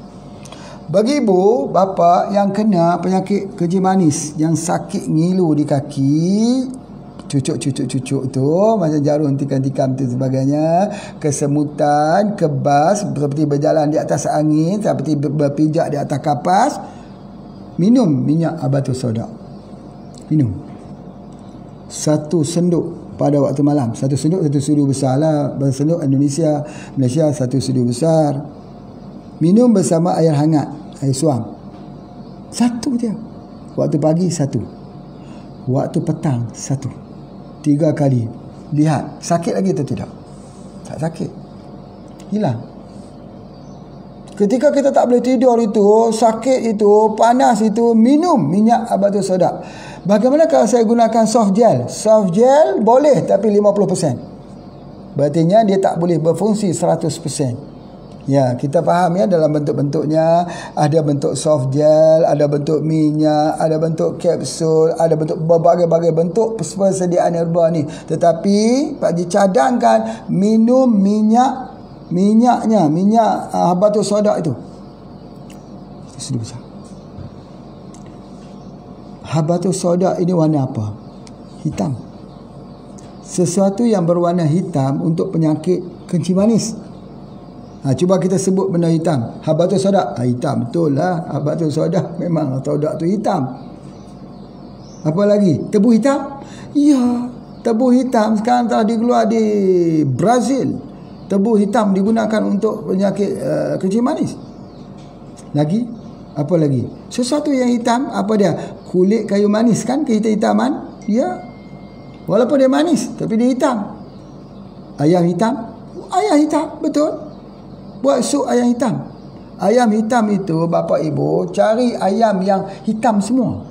bagi ibu, bapa yang kena penyakit kencing manis, yang sakit ngilu di kaki, cucuk tu, macam jarum tikam-tikam tu sebagainya, kesemutan, kebas, seperti berjalan di atas angin, seperti berpijak di atas kapas, minum minyak habatus sauda. Minum. 1 senduk pada waktu malam. 1 senduk, 1 sudu besar lah. Senduk Indonesia, Malaysia 1 sudu besar. Minum bersama air hangat, air suam. 1 je. Waktu pagi 1. Waktu petang 1. 3 kali. Lihat, sakit lagi atau tidak? Tak sakit. Hilang. Ketika kita tak boleh tidur itu, sakit itu, panas itu, minum minyak habatus sauda. Bagaimana kalau saya gunakan soft gel? Soft gel boleh tapi 50%. Berartinya dia tak boleh berfungsi 100%. Ya, kita faham ya, dalam bentuk-bentuknya ada bentuk soft gel, ada bentuk minyak, ada bentuk kapsul, ada bentuk berbagai-bagai bentuk persediaan herba ni. Tetapi Pak Haji cadangkan minum minyak habatus sauda itu. Sudah besar. Habatus sauda ini warna apa? Hitam. Sesuatu yang berwarna hitam untuk penyakit kencing manis. Cuba kita sebut benda hitam. Habatus sauda. Hitam. Betul lah. Habatus sauda. Memang sauda tu hitam. Apa lagi? Tebu hitam? Ya. Tebu hitam sekarang telah dikeluar di Brazil. Tebu hitam digunakan untuk penyakit kencing manis. Lagi, apa lagi? Sesuatu yang hitam, apa dia? Kulit kayu manis kan, kehitam-hitaman. Ya. Walaupun dia manis, tapi dia hitam. Ayam hitam. Ayam hitam, betul. Buat sup ayam hitam. Ayam hitam itu, bapa ibu, cari ayam yang hitam semua.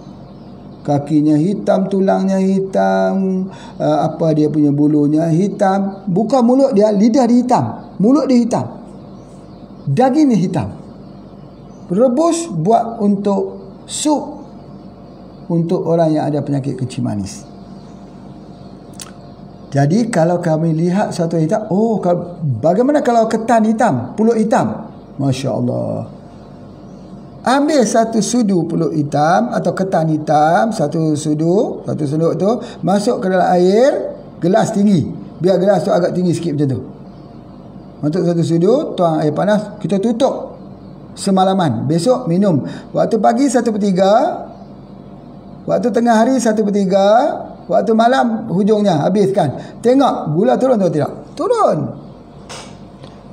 Kakinya hitam, tulangnya hitam, apa dia punya bulunya hitam. Bukan mulut dia, lidah dia hitam. Mulut dia hitam. Daging dia hitam. Rebus buat untuk sup untuk orang yang ada penyakit kencing manis. Jadi kalau kami lihat satu hitam, bagaimana kalau ketan hitam, pulut hitam? Masya Allah. Ambil satu sudu pulut hitam atau ketan hitam, satu suduk tu, masuk ke dalam air, gelas tinggi. Biar gelas tu agak tinggi sikit macam tu. Masuk satu sudu, tuang air panas, kita tutup semalaman. Besok minum. Waktu pagi 1/3, waktu tengah hari 1/3, waktu malam hujungnya habiskan. Tengok gula turun atau tidak? Turun.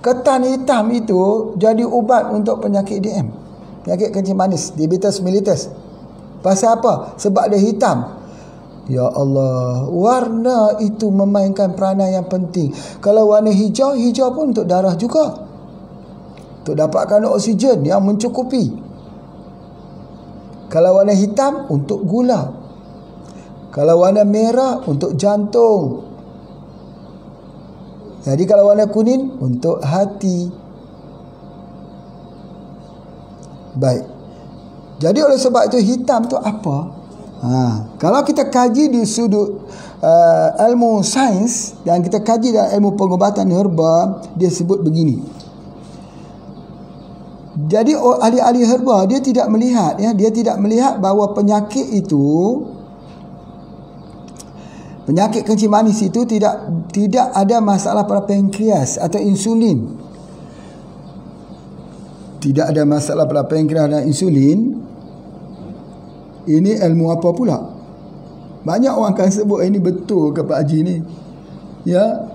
Ketan hitam itu jadi ubat untuk penyakit DM. Penyakit kencing manis, diabetes mellitus. Pasal apa? Sebab dia hitam. Ya Allah, warna itu memainkan peranan yang penting. Kalau warna hijau, hijau pun untuk darah juga. Untuk dapatkan oksigen yang mencukupi. Kalau warna hitam, untuk gula. Kalau warna merah, untuk jantung. Jadi kalau warna kuning, untuk hati. Baik. Jadi oleh sebab itu hitam tu apa? Kalau kita kaji di sudut ilmu sains dan kita kaji dalam ilmu pengobatan herba, dia sebut begini. Jadi ahli-ahli herba dia tidak melihat, dia tidak melihat bahawa penyakit kencing manis itu tidak ada masalah pada pankreas atau insulin. Tidak ada masalah pada pankreas dan insulin. Ini ilmu apa pula? Banyak orang akan sebut ini betul ke Pak Haji ni. Ya.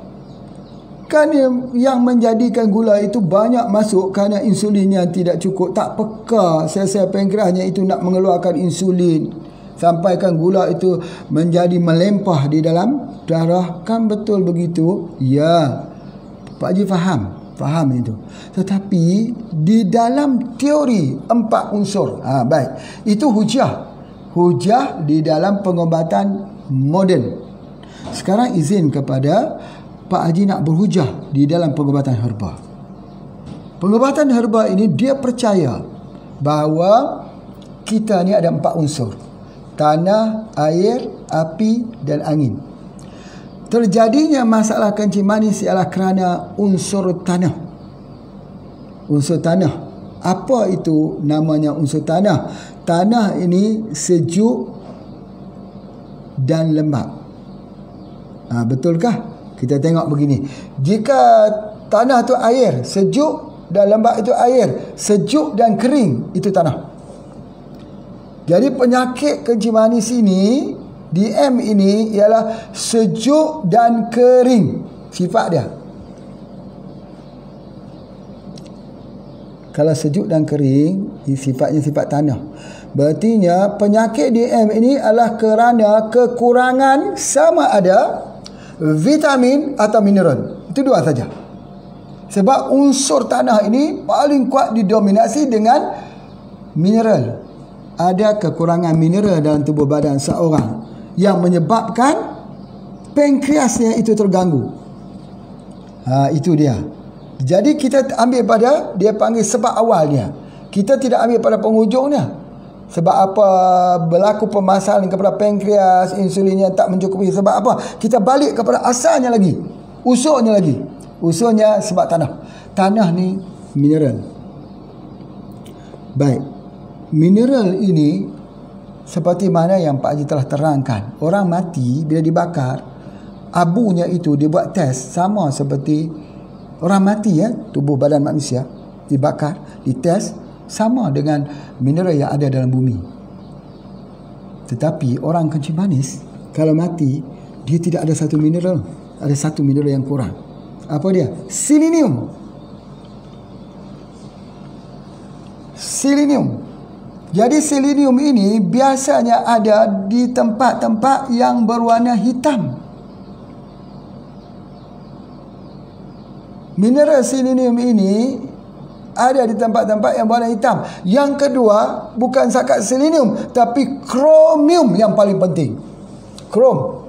Kan yang menjadikan gula itu banyak masuk kerana insulinnya tidak cukup. Tak peka sel-sel pankreasnya itu nak mengeluarkan insulin. Sampaikan gula itu menjadi melempah di dalam darah. Kan betul begitu? Ya. Pak Haji faham itu. Tetapi di dalam teori 4 unsur. Baik. Itu hujah di dalam pengobatan moden. Sekarang izin kepada Pak Haji nak berhujah di dalam pengobatan herba. Pengobatan herba ini dia percaya bahawa kita ni ada 4 unsur. Tanah, air, api dan angin. Terjadinya masalah kencing manis ialah kerana unsur tanah. Unsur tanah. Apa itu namanya unsur tanah? Tanah ini sejuk dan lembap. Betulkah? Kita tengok begini. Jika tanah itu air, sejuk dan lembap itu air, sejuk dan kering itu tanah. Jadi penyakit kencing manis ini, DM ini ialah sejuk dan kering. Sifat dia. Kalau sejuk dan kering, sifatnya sifat tanah. Berartinya penyakit DM ini adalah kerana kekurangan sama ada vitamin atau mineral. Itu dua saja. Sebab unsur tanah ini paling kuat didominasi dengan mineral. Ada kekurangan mineral dalam tubuh badan seorang yang menyebabkan pankreasnya itu terganggu. Itu dia. Jadi kita ambil pada dia panggil sebab awalnya. Kita tidak ambil pada penghujungnya. Sebab apa berlaku permasalahan kepada pankreas, insulinnya tak mencukupi. Sebab apa? Kita balik kepada asalnya lagi. Usulnya lagi. Usulnya sebab tanah. Tanah ni mineral. Baik. Mineral ini seperti mana yang Pak Haji telah terangkan. Orang mati bila dibakar, abunya itu dibuat test sama seperti orang mati tubuh badan manusia dibakar, dites sama dengan mineral yang ada dalam bumi. Tetapi orang kencing manis kalau mati dia tidak ada satu mineral. Ada satu mineral yang kurang. Apa dia? Selenium. Selenium. Jadi selenium ini biasanya ada di tempat-tempat yang berwarna hitam. Mineral selenium ini ada di tempat-tempat yang berwarna hitam. Yang kedua, bukan sahaja selenium, tapi kromium yang paling penting. Krom.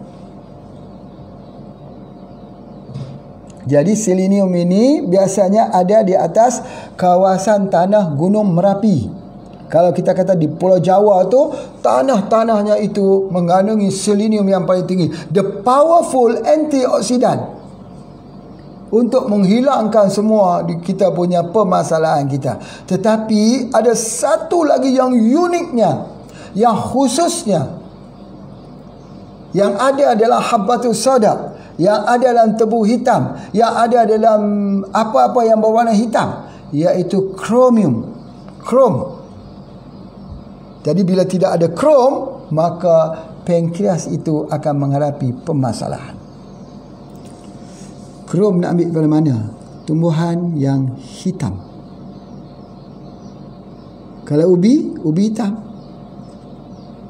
Jadi selenium ini biasanya ada di atas kawasan tanah Gunung Merapi. Kalau kita kata di Pulau Jawa tu, tanah-tanahnya itu mengandungi selenium yang paling tinggi. The powerful antioxidant untuk menghilangkan semua kita punya permasalahan kita. Tetapi ada satu lagi yang uniknya, yang khususnya, yang ada adalah habbatus sauda, yang ada dalam tebu hitam, yang ada dalam apa-apa yang berwarna hitam, iaitu kromium. Krom. Jadi bila tidak ada krom, maka pankreas itu akan menghadapi permasalahan. Krom nak ambil dari mana? Tumbuhan yang hitam. Kalau ubi hitam.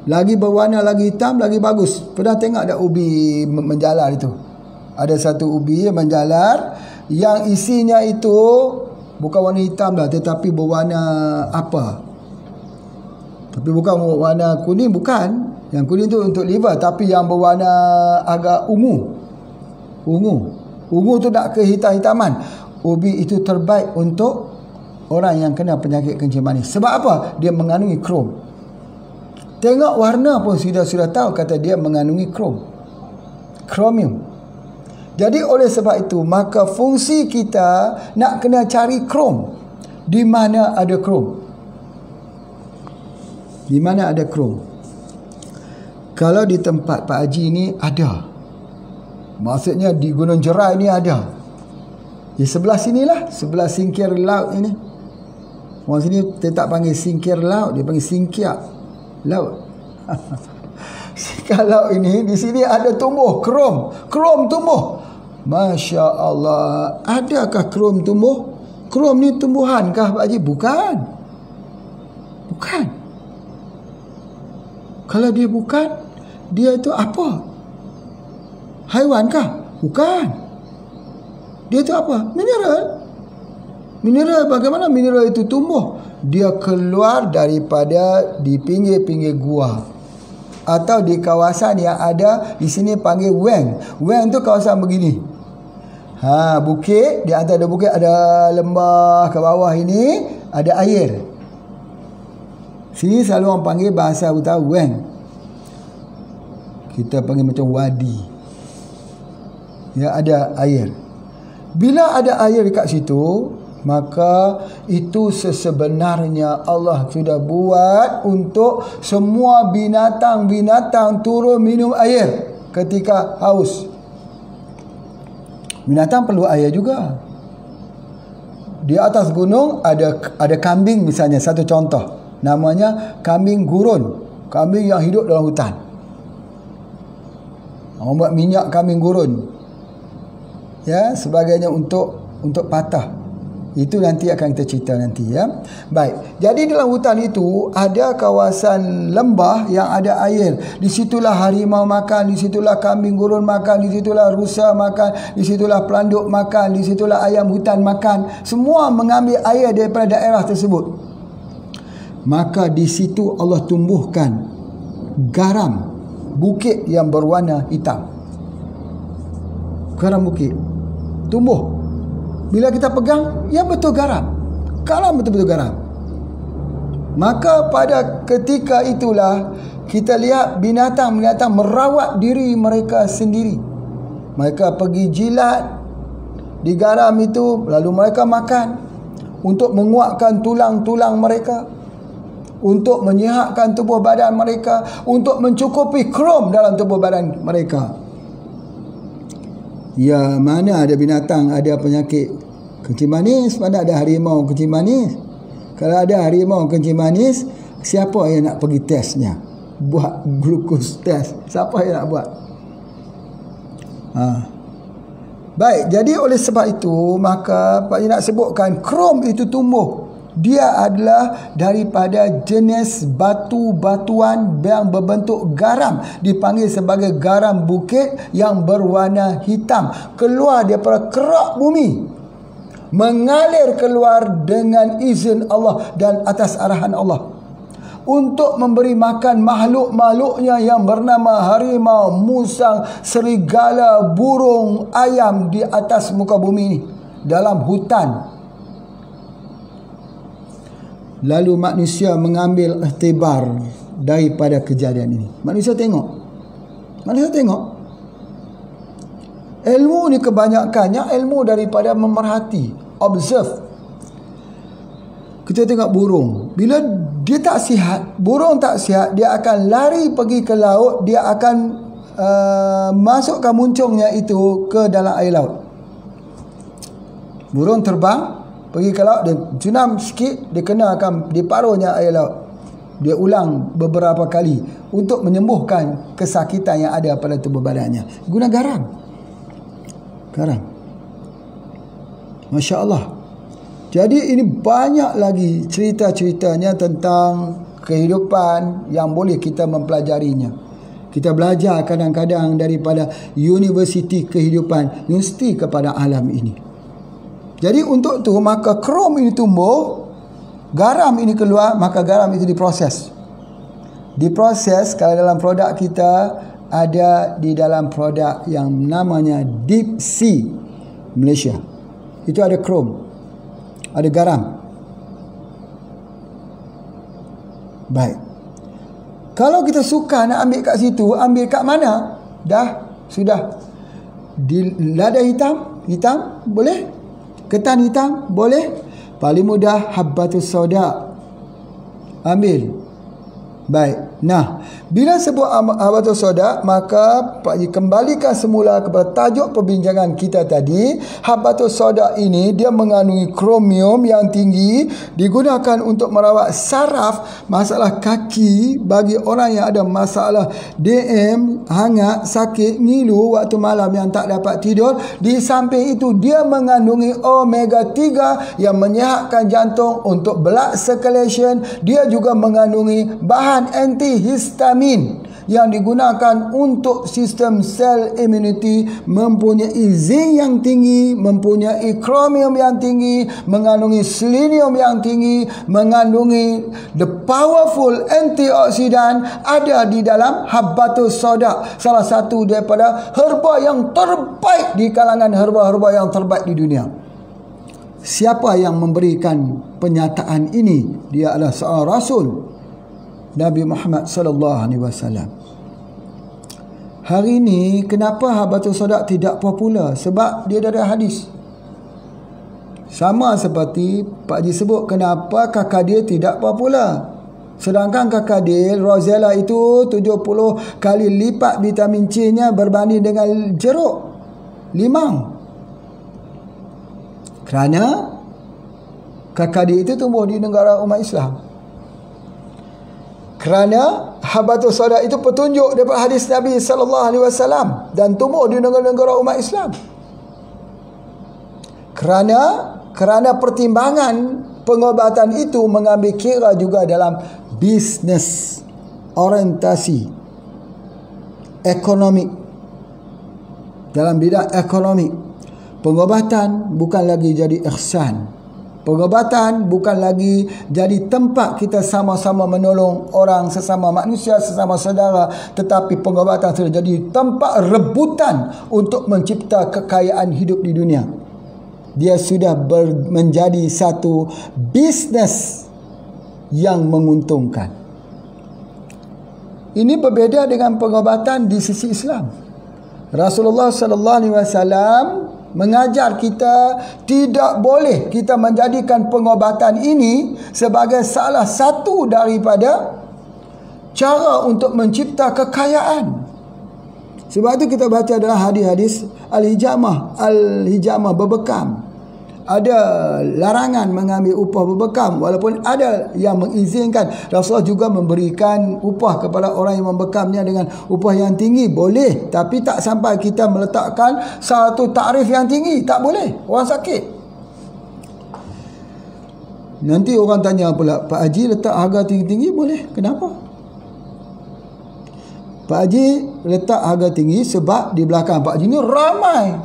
Lagi berwarna, lagi hitam, lagi bagus. Pernah tengok tak ubi menjalar itu? Ada satu ubi menjalar yang isinya itu bukan warna hitam lah, tetapi berwarna apa? Tapi bukan warna kuning, bukan. Yang kuning tu untuk liver, tapi yang berwarna agak ungu. Ungu tu nak kehitam-hitaman. Ubi itu terbaik untuk orang yang kena penyakit kencing manis. Sebab apa? Dia mengandungi krom. Tengok warna pun sudah tahu kata dia mengandungi krom. Kromium. Jadi oleh sebab itu, maka fungsi kita nak kena cari krom. Di mana ada krom? Di mana ada krom? Kalau di tempat Pak Haji ni ada. Maksudnya di Gunung Jerai ni ada. Di sebelah sinilah, sebelah singkir laut ini. Orang sini tak panggil singkir laut, dia panggil singkiak laut. Singkir laut ini, di sini ada tumbuh krom. Krom tumbuh. Masya Allah. Adakah krom tumbuh? Krom ni tumbuhan kah Pak Haji? Bukan. Kalau dia bukan, dia itu apa? Haiwan kah? Bukan. Dia itu apa? Mineral. Mineral, bagaimana mineral itu tumbuh? Dia keluar daripada di pinggir-pinggir gua. Atau di kawasan yang ada, di sini panggil weng. Weng tu kawasan begini. Bukit, di antara bukit ada lembah ke bawah ini, ada air. Sini selalu orang panggil bahasa utara weng. Kita panggil macam wadi. Ya, ada air. Bila ada air dekat situ, maka itu sebenarnya Allah sudah buat untuk semua binatang-binatang turun minum air ketika haus. Binatang perlu air juga. Di atas gunung ada kambing misalnya, satu contoh. Namanya kambing gurun. Kambing yang hidup dalam hutan. Orang buat minyak kambing gurun. Ya, sebagainya untuk patah. Itu nanti akan kita cerita nanti, ya. Baik. Jadi dalam hutan itu ada kawasan lembah yang ada air. Di situlah harimau makan, di situlah kambing gurun makan, di situlah rusa makan, di situlah pelanduk makan, di situlah ayam hutan makan. Semua mengambil air daripada daerah tersebut. Maka di situ Allah tumbuhkan garam bukit yang berwarna hitam. Garam bukit tumbuh. Bila kita pegang, ya betul garam. Garam betul-betul garam. Maka pada ketika itulah kita lihat binatang-binatang merawat diri mereka sendiri. Mereka pergi jilat di garam itu, lalu mereka makan untuk menguatkan tulang-tulang mereka, untuk menyihatkan tubuh badan mereka, untuk mencukupi krom dalam tubuh badan mereka. Ya, mana ada binatang ada penyakit kencing manis, mana ada harimau kencing manis. Kalau ada harimau kencing manis, siapa yang nak pergi tesnya? Buat glukos test. Siapa yang nak buat? Baik, jadi oleh sebab itu maka Pak Haji nak sebutkan krom itu tumbuh. Dia adalah daripada jenis batu-batuan yang berbentuk garam, dipanggil sebagai garam bukit yang berwarna hitam, keluar daripada kerak bumi, mengalir keluar dengan izin Allah dan atas arahan Allah untuk memberi makan makhluk-makhluknya yang bernama harimau, musang, serigala, burung, ayam di atas muka bumi ini, dalam hutan. Lalu manusia mengambil iktibar daripada kejadian ini. Manusia tengok. Ilmu ni kebanyakannya ilmu daripada memerhati, observe. Kita tengok burung. Bila dia tak sihat, burung tak sihat, dia akan lari pergi ke laut, dia akan masukkan muncungnya itu ke dalam air laut. Burung terbang pergi ke laut, dia junam sikit, dia kena akan di paruhnya air laut. Dia ulang beberapa kali untuk menyembuhkan kesakitan yang ada pada tubuh badannya. Guna garam. Masya Allah. Jadi ini banyak lagi cerita-ceritanya tentang kehidupan yang boleh kita mempelajarinya. Kita belajar kadang-kadang daripada universiti kehidupan, universiti kepada alam ini. Jadi untuk tu maka krom ini tumbuh, garam ini keluar, maka garam itu diproses. Kalau dalam produk kita ada di dalam produk yang namanya Deep Sea Malaysia. Itu ada krom, ada garam. Baik. Kalau kita suka nak ambil kat situ, ambil kat mana? Sudah. Di lada hitam boleh. Ketan hitam boleh. Paling mudah habbatus sauda, ambil. Baik. Nah, bila sebut habbatus sauda, maka Pak Haji kembalikan semula kepada tajuk perbincangan kita tadi. Habbatus sauda ini dia mengandungi kromium yang tinggi, digunakan untuk merawat saraf, masalah kaki bagi orang yang ada masalah DM, hangat, sakit, ngilu waktu malam yang tak dapat tidur. Di samping itu dia mengandungi omega 3 yang menyihatkan jantung untuk blood circulation. Dia juga mengandungi bahan antihistamin yang digunakan untuk sistem sel immunity, mempunyai zinc yang tinggi, mempunyai kromium yang tinggi, mengandungi selenium yang tinggi, mengandungi the powerful antioksidan ada di dalam habbatus sauda, salah satu daripada herba yang terbaik di kalangan herba-herba yang terbaik di dunia. Siapa yang memberikan penyataan ini? Dia adalah seorang Rasul, Nabi Muhammad sallallahu alaihi wasallam. Hari ini kenapa habbatus sauda tidak popular? Sebab dia dari hadis. Sama seperti Pak Haji sebut kenapa kakadir tidak popular. Sedangkan kakadir Rosella itu 70 kali lipat vitamin C-nya berbanding dengan jeruk, limau. Kerana kakadir itu tumbuh di negara umat Islam. Kerana habbatus sauda itu petunjuk daripada hadis Nabi sallallahu alaihi wasallam dan tumbuh di negara-negara umat Islam. Kerana pertimbangan pengobatan itu mengambil kira juga dalam bisnes, orientasi ekonomi. Dalam bidang ekonomi, pengobatan bukan lagi jadi ihsan. Pengobatan bukan lagi jadi tempat kita sama-sama menolong orang sesama manusia, sesama saudara, tetapi pengobatan sudah jadi tempat rebutan untuk mencipta kekayaan hidup di dunia. Dia sudah menjadi satu bisnes yang menguntungkan. Ini berbeza dengan pengobatan di sisi Islam. Rasulullah sallallahu alaihi wasallam mengajar kita tidak boleh kita menjadikan pengobatan ini sebagai salah satu daripada cara untuk mencipta kekayaan. Sebab itu kita baca dalam hadis-hadis al-hijamah berbekam. ada larangan mengambil upah berbekam, walaupun ada yang mengizinkan. Rasulullah juga memberikan upah kepada orang yang membekamnya dengan upah yang tinggi, boleh, tapi tak sampai kita meletakkan satu takrif yang tinggi, tak boleh. Orang sakit, nanti orang tanya pula, Pak Haji letak harga tinggi-tinggi boleh, kenapa? Pak Haji letak harga tinggi sebab di belakang Pak Haji ni ramai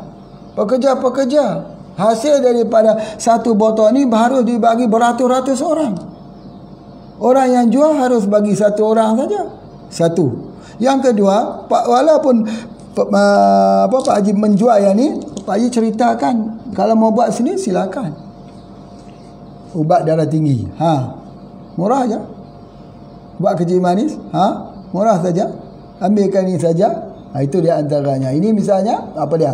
pekerja-pekerja. Hasil daripada satu botol ni harus dibagi beratus-ratus orang. Orang yang jual harus bagi satu orang saja. Satu. Yang kedua, walaupun Pak Haji menjual yang ni, Pak Haji ceritakan, kalau mau buat sini silakan. Ubat darah tinggi, murah aja. Buat kecil manis, murah saja. Ambilkan ini saja. Itu dia antaranya. Ini misalnya apa dia?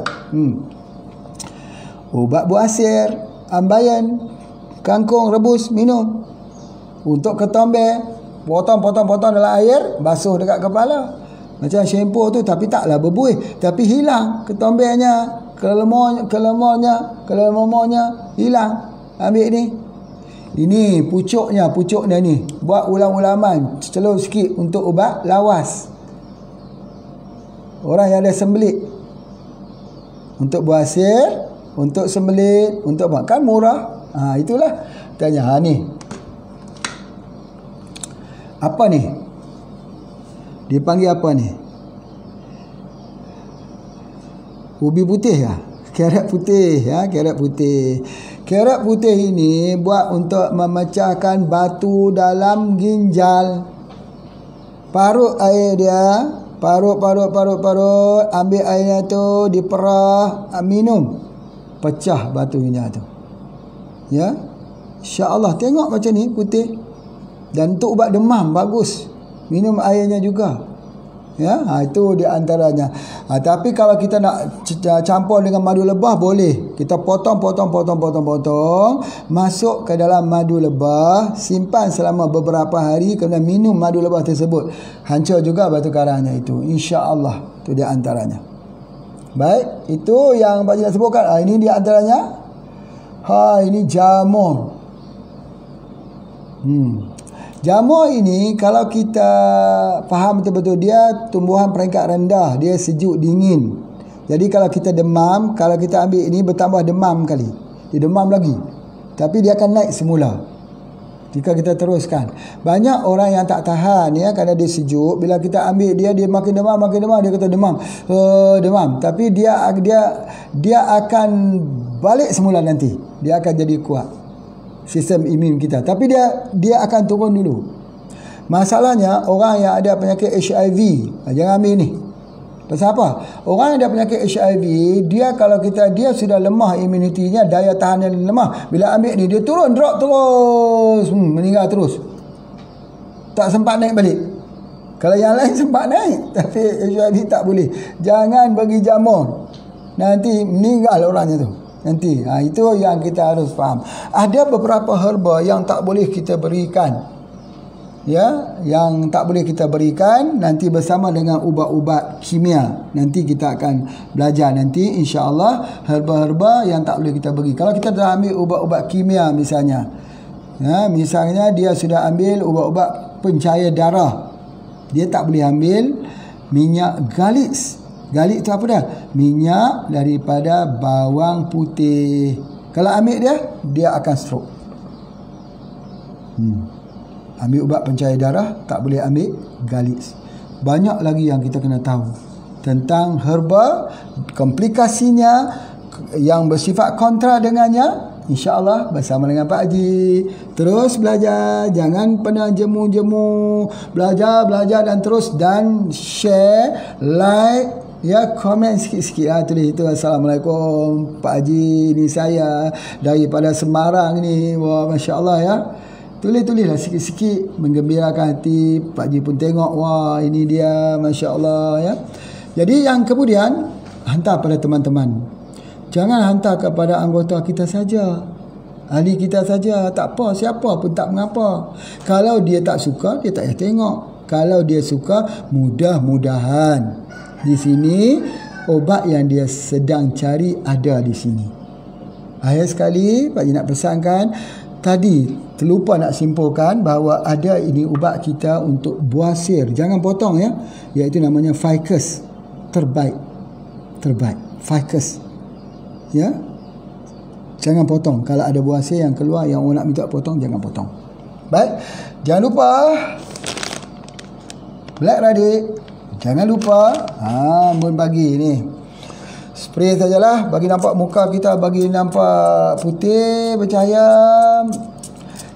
Ubat buasir, ambayan, kangkung rebus minum. Untuk ketombe, potong dalam air, basuh dekat kepala. Macam shampoo tu, tapi taklah berbuih, tapi hilang ketombenya, kelemornya hilang. Ambil ni. Ini pucuknya ni. Buat ulang-ulaman, celur sikit untuk ubat lawas. Orang yang ada sembelit, untuk buasir, untuk sembelit, untuk makan murah. Itulah. Tanya, ni apa ni? Dipanggil apa ni? Ubi putih kah? Carrot putih, carrot putih. Carrot putih ini buat untuk memecahkan batu dalam ginjal. Parut air dia, parut, ambil airnya tu, diperah, minum, pecah batu ginjal tu. Ya, insya-Allah. Tengok macam ni putih. Dan untuk ubat demam bagus, minum airnya juga. Ya, itu di antaranya. Tapi kalau kita nak campur dengan madu lebah boleh. Kita potong, masuk ke dalam madu lebah, simpan selama beberapa hari, kemudian minum madu lebah tersebut. Hancur juga batu karangnya itu, insya-Allah. Itu di antaranya. Baik, itu yang Pak Haji nak sebutkan. Ini di antaranya. Ini jamur. Jamur ini kalau kita faham betul-betul, dia tumbuhan peringkat rendah, dia sejuk dingin. Jadi kalau kita demam, kalau kita ambil ini bertambah demam kali. Dia demam lagi. Tapi dia akan naik semula jika kita teruskan. Banyak orang yang tak tahan kerana dia sejuk, bila kita ambil dia makin demam, dia kata demam. Demam. Tapi dia akan balik semula nanti. Dia akan jadi kuat sistem imun kita, tapi dia akan turun dulu. Masalahnya orang yang ada penyakit HIV, jangan ambil ni. Pasal apa? Orang yang ada penyakit HIV, dia sudah lemah imunitinya, daya tahan yang lemah. Bila ambil ni, dia turun, drop terus, meninggal terus, tak sempat naik balik. Kalau yang lain sempat naik, tapi HIV tak boleh. Jangan bagi jamur, nanti meninggal orangnya tu nanti. Itu yang kita harus faham. Ada beberapa herba yang tak boleh kita berikan, yang tak boleh kita berikan nanti bersama dengan ubat-ubat kimia. Nanti kita akan belajar nanti, insya-Allah, herba-herba yang tak boleh kita beri. Kalau kita dah ambil ubat-ubat kimia misalnya, misalnya dia sudah ambil ubat-ubat pencair darah, dia tak boleh ambil minyak galis. Galis tu apa dah? Minyak daripada bawang putih. Kalau ambil dia akan stroke. Ambil ubat pencair darah, tak boleh ambil galis. Banyak lagi yang kita kena tahu tentang herba, komplikasinya yang bersifat kontra dengannya. InsyaAllah bersama dengan Pak Haji terus belajar. Jangan pernah jemu-jemu. Belajar dan terus, dan share, like, komen sikit-sikit. Tulis itu, Assalamualaikum Pak Haji, ini saya daripada Semarang ni. Wah, Masya Allah Tulis-tulislah sikit-sikit, menggembirakan hati. Pak Haji pun tengok, wah ini dia, Masya Allah Jadi yang kemudian, hantar pada teman-teman. Jangan hantar kepada anggota kita saja, ahli kita saja. Tak apa, siapa pun tak mengapa. Kalau dia tak suka, dia tak payah tengok. Kalau dia suka, mudah-mudahan di sini obat yang dia sedang cari ada di sini. Akhir sekali, Pak Haji nak pesankan, tadi terlupa nak simpulkan bahawa ada ini ubat kita untuk buasir. Jangan potong ya. Iaitu namanya ficus. Terbaik. Ficus. Ya. Jangan potong. Kalau ada buasir yang keluar yang orang nak minta potong, jangan potong. Baik. Jangan lupa Black Radik. Jangan lupa mun bagi ni spray sajalah, bagi nampak muka kita, bagi nampak putih bercahaya.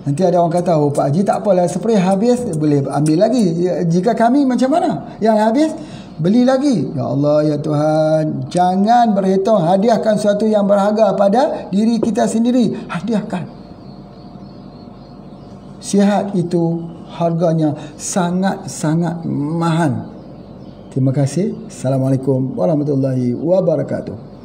Nanti ada orang kata, oh Pak Haji tak apalah, spray habis boleh ambil lagi. Jika kami macam mana yang habis, beli lagi. Ya Allah, ya Tuhan, jangan berhitung. Hadiahkan sesuatu yang berharga pada diri kita sendiri. Hadiahkan. Sihat itu harganya sangat-sangat mahal. Terima kasih. Assalamualaikum warahmatullahi wabarakatuh.